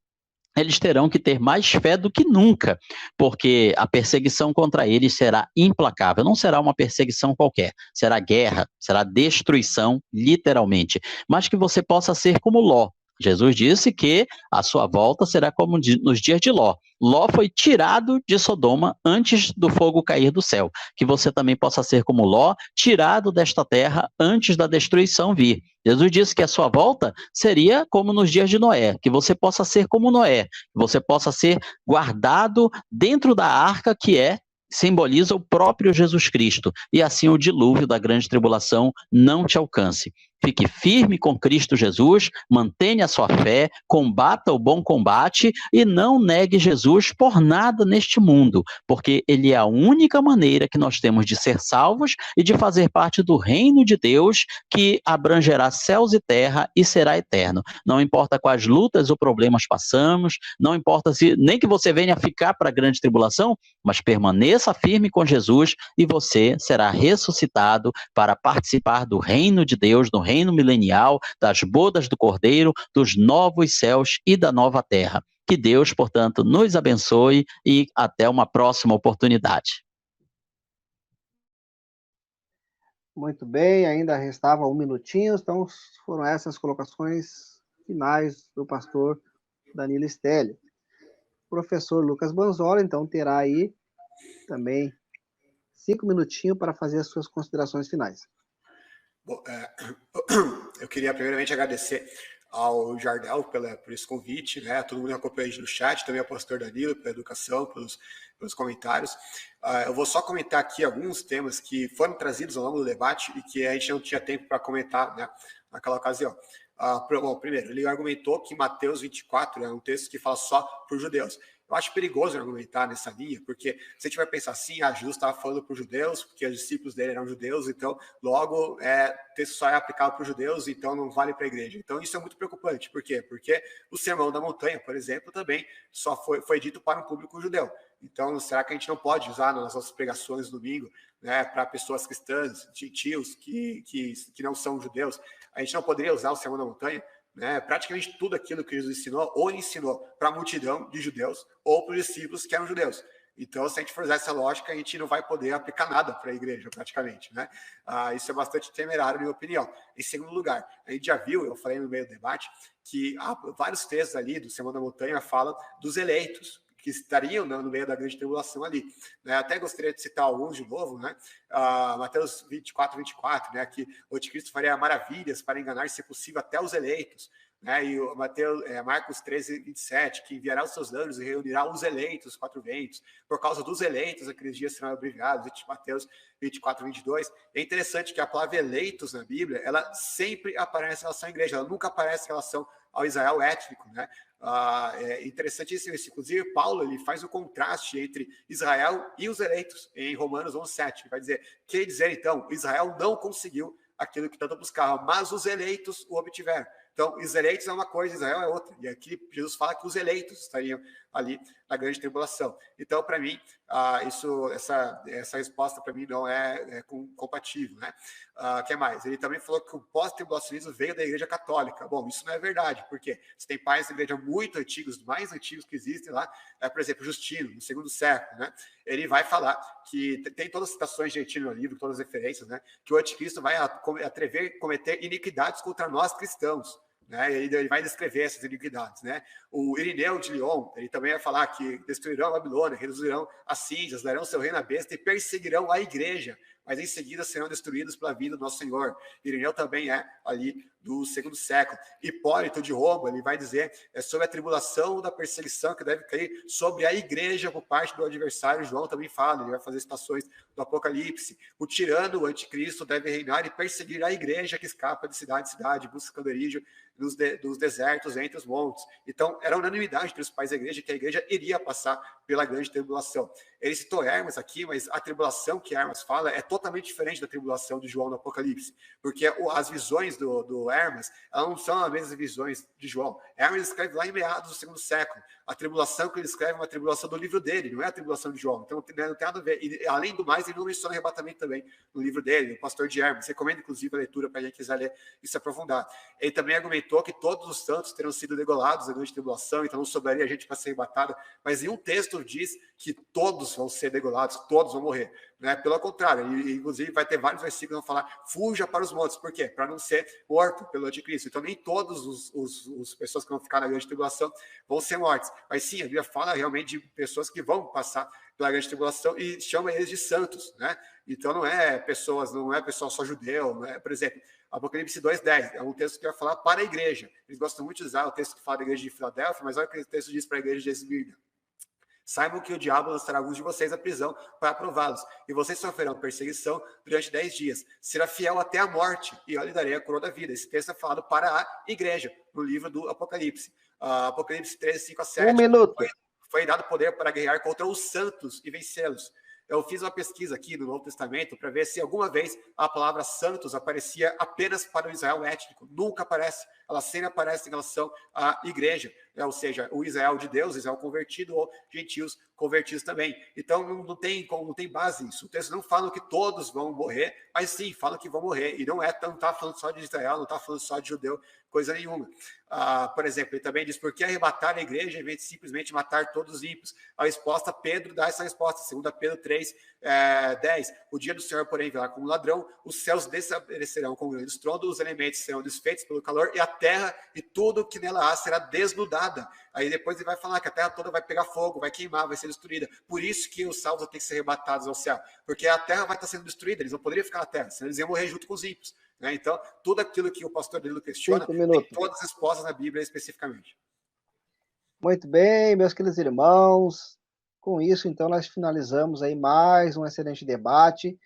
Speaker 2: eles terão que ter mais fé do que nunca, porque a perseguição contra eles será implacável, não será uma perseguição qualquer, será guerra, será destruição, literalmente, mas que você possa ser como Ló. Jesus disse que a sua volta será como nos dias de Ló. Ló foi tirado de Sodoma antes do fogo cair do céu. Que você também possa ser como Ló, tirado desta terra antes da destruição vir. Jesus disse que a sua volta seria como nos dias de Noé, que você possa ser como Noé, que você possa ser guardado dentro da arca que simboliza o próprio Jesus Cristo, e assim o dilúvio da grande tribulação não te alcance. Fique firme com Cristo Jesus, mantenha a sua fé, combata o bom combate e não negue Jesus por nada neste mundo, porque ele é a única maneira que nós temos de ser salvos e de fazer parte do reino de Deus, que abrangerá céus e terra e será eterno. Não importa quais lutas ou problemas passamos, não importa nem que você venha ficar para a grande tribulação, mas permaneça firme com Jesus e você será ressuscitado para participar do reino de Deus, do reino milenial, das bodas do Cordeiro, dos novos céus e da nova terra. Que Deus, portanto, nos abençoe e até uma próxima oportunidade.
Speaker 1: Muito bem, ainda restava 1 minutinho, então foram essas colocações finais do pastor Danilo Stelli. O professor Lucas Banzola, então, terá aí também 5 minutinhos para fazer as suas considerações finais.
Speaker 3: Bom, eu queria primeiramente agradecer ao Jardel por esse convite, né? Todo mundo que acompanha a gente no chat, também ao pastor Danilo pela educação, pelos comentários. Eu vou só comentar aqui alguns temas que foram trazidos ao longo do debate e que a gente não tinha tempo para comentar, né, naquela ocasião. Bom, primeiro, ele argumentou que Mateus 24 é um texto que fala só para os judeus. Eu acho perigoso argumentar nessa linha, porque se a gente vai pensar assim, Jesus estava falando para os judeus, porque os discípulos dele eram judeus, então logo o texto só é aplicado para os judeus, então não vale para a igreja. Então isso é muito preocupante. Por quê? Porque o Sermão da Montanha, por exemplo, também só foi dito para um público judeu. Então, será que a gente não pode usar nas nossas pregações no domingo, né, para pessoas cristãs, gentios, que não são judeus? A gente não poderia usar o Sermão da Montanha? Né, praticamente tudo aquilo que Jesus ensinou, ou ele ensinou para a multidão de judeus, ou para os discípulos que eram judeus. Então, se a gente for usar essa lógica, a gente não vai poder aplicar nada para a igreja, praticamente. Né? Isso é bastante temerário, na minha opinião. Em segundo lugar, a gente já viu, eu falei no meio do debate, que há vários textos ali do Sermão da Montanha falam dos eleitos, que estariam no meio da grande tribulação ali. Né? Até gostaria de citar alguns de novo, né? Mateus 24, 24, né? Que o anticristo faria maravilhas para enganar, se possível, até os eleitos. Né? E o Marcos 13, 27, que enviará os seus anjos e reunirá os eleitos, 4 ventos. Por causa dos eleitos, aqueles dias serão abreviados. Mateus 24, 22. É interessante que a palavra eleitos na Bíblia, ela sempre aparece em relação à igreja, ela nunca aparece em relação ao Israel étnico, né? É interessantíssimo isso. Inclusive, Paulo ele faz o contraste entre Israel e os eleitos em Romanos 11:7. Ele vai dizer, quer dizer, então, Israel não conseguiu aquilo que tanto buscava, mas os eleitos o obtiveram. Então, os eleitos é uma coisa, Israel é outra. E aqui Jesus fala que os eleitos estariam ali na grande tribulação. Então, para mim, essa resposta para mim não é compatível. Né? Que mais? Ele também falou que o pós-tribulacionismo veio da Igreja Católica. Bom, isso não é verdade, porque você tem pais da igreja muito antigos, mais antigos que existem lá, por exemplo, Justino, no 2º século, né? Ele vai falar que tem todas as citações de Justino no livro, todas as referências, né? Que o anticristo vai atrever cometer iniquidades contra nós cristãos. Né? Ele vai descrever essas iniquidades. Né? O Irineu de Lyon, ele também vai falar que destruirão a Babilônia, reduzirão as cinzas, darão seu reino à besta e perseguirão a igreja, mas em seguida serão destruídos pela vida do nosso Senhor. Irineu também é ali do 2º século. Hipólito de Roma, ele vai dizer sobre a tribulação da perseguição que deve cair sobre a igreja por parte do adversário. João também fala, ele vai fazer citações do Apocalipse. O tirano, o anticristo, deve reinar e perseguir a igreja que escapa de cidade em cidade, busca esconderijo dos desertos entre os montes. Então, era unanimidade entre os pais da igreja que a igreja iria passar pela grande tribulação. Ele citou Hermas aqui, mas a tribulação que Hermas fala é totalmente totalmente diferente da tribulação de João no Apocalipse, porque as visões do Hermes, elas não são as mesmas visões de João. Hermes escreve lá em meados do 2º século. A tribulação que ele escreve é uma tribulação do livro dele, não é a tribulação de João. Então não tem nada a ver. E, além do mais, ele não menciona arrebatamento também no livro dele, o pastor de Hermes. Recomendo, inclusive, a leitura para quem quiser ler e se aprofundar. Ele também argumentou que todos os santos terão sido degolados na grande tribulação, então não sobraria gente para ser arrebatada, mas em um texto diz que todos vão ser degolados, todos vão morrer. Né? Pelo contrário, inclusive vai ter vários versículos que vão falar, fuja para os montes. Por quê? Para não ser morto pelo anticristo. Então nem todas as pessoas que vão ficar na grande tribulação vão ser mortas. Mas sim, a Bíblia fala realmente de pessoas que vão passar pela grande tribulação e chama eles de santos, né? Então não é pessoal só judeu, não é? Por exemplo, Apocalipse 2:10 é um texto que vai falar para a igreja. Eles gostam muito de usar o texto que fala da igreja de Filadélfia, mas olha o que o texto diz para a igreja de Esmirna. Saibam que o diabo lançará alguns de vocês à prisão para prová-los, e vocês sofrerão perseguição durante 10 dias. Será fiel até a morte, e eu lhe darei a coroa da vida. Esse texto é falado para a igreja, no livro do Apocalipse. Apocalipse 13:5-7.
Speaker 1: 1 minuto.
Speaker 3: Foi dado poder para guerrear contra os santos e vencê-los. Eu fiz uma pesquisa aqui no Novo Testamento para ver se alguma vez a palavra santos aparecia apenas para o Israel étnico. Nunca aparece. Ela sempre aparece em relação à igreja, né? Ou seja, o Israel de Deus, Israel convertido, ou gentios convertidos também. Então não tem base nisso. O texto não fala que todos vão morrer, mas sim, fala que vão morrer. E não está falando só de Israel, não está falando só de judeu, coisa nenhuma. Por exemplo, ele também diz, por que arrebatar a igreja em vez de simplesmente matar todos os ímpios? A resposta, Pedro dá essa resposta, 2 Pedro 3:10. O dia do Senhor, porém, virá como ladrão, os céus descerecerão com grande estrondo, os elementos serão desfeitos pelo calor, e a terra e tudo que nela há será desnudada. Aí depois ele vai falar que a terra toda vai pegar fogo, vai queimar, vai ser destruída. Por isso que os salvos têm que ser arrebatados ao céu, porque a terra vai estar sendo destruída, eles não poderiam ficar na terra, senão eles iam morrer junto com os ímpios. Né? Então, tudo aquilo que o pastor Danilo questiona, tem todas as respostas na Bíblia especificamente.
Speaker 1: Muito bem, meus queridos irmãos. Com isso, então, nós finalizamos aí mais um excelente debate.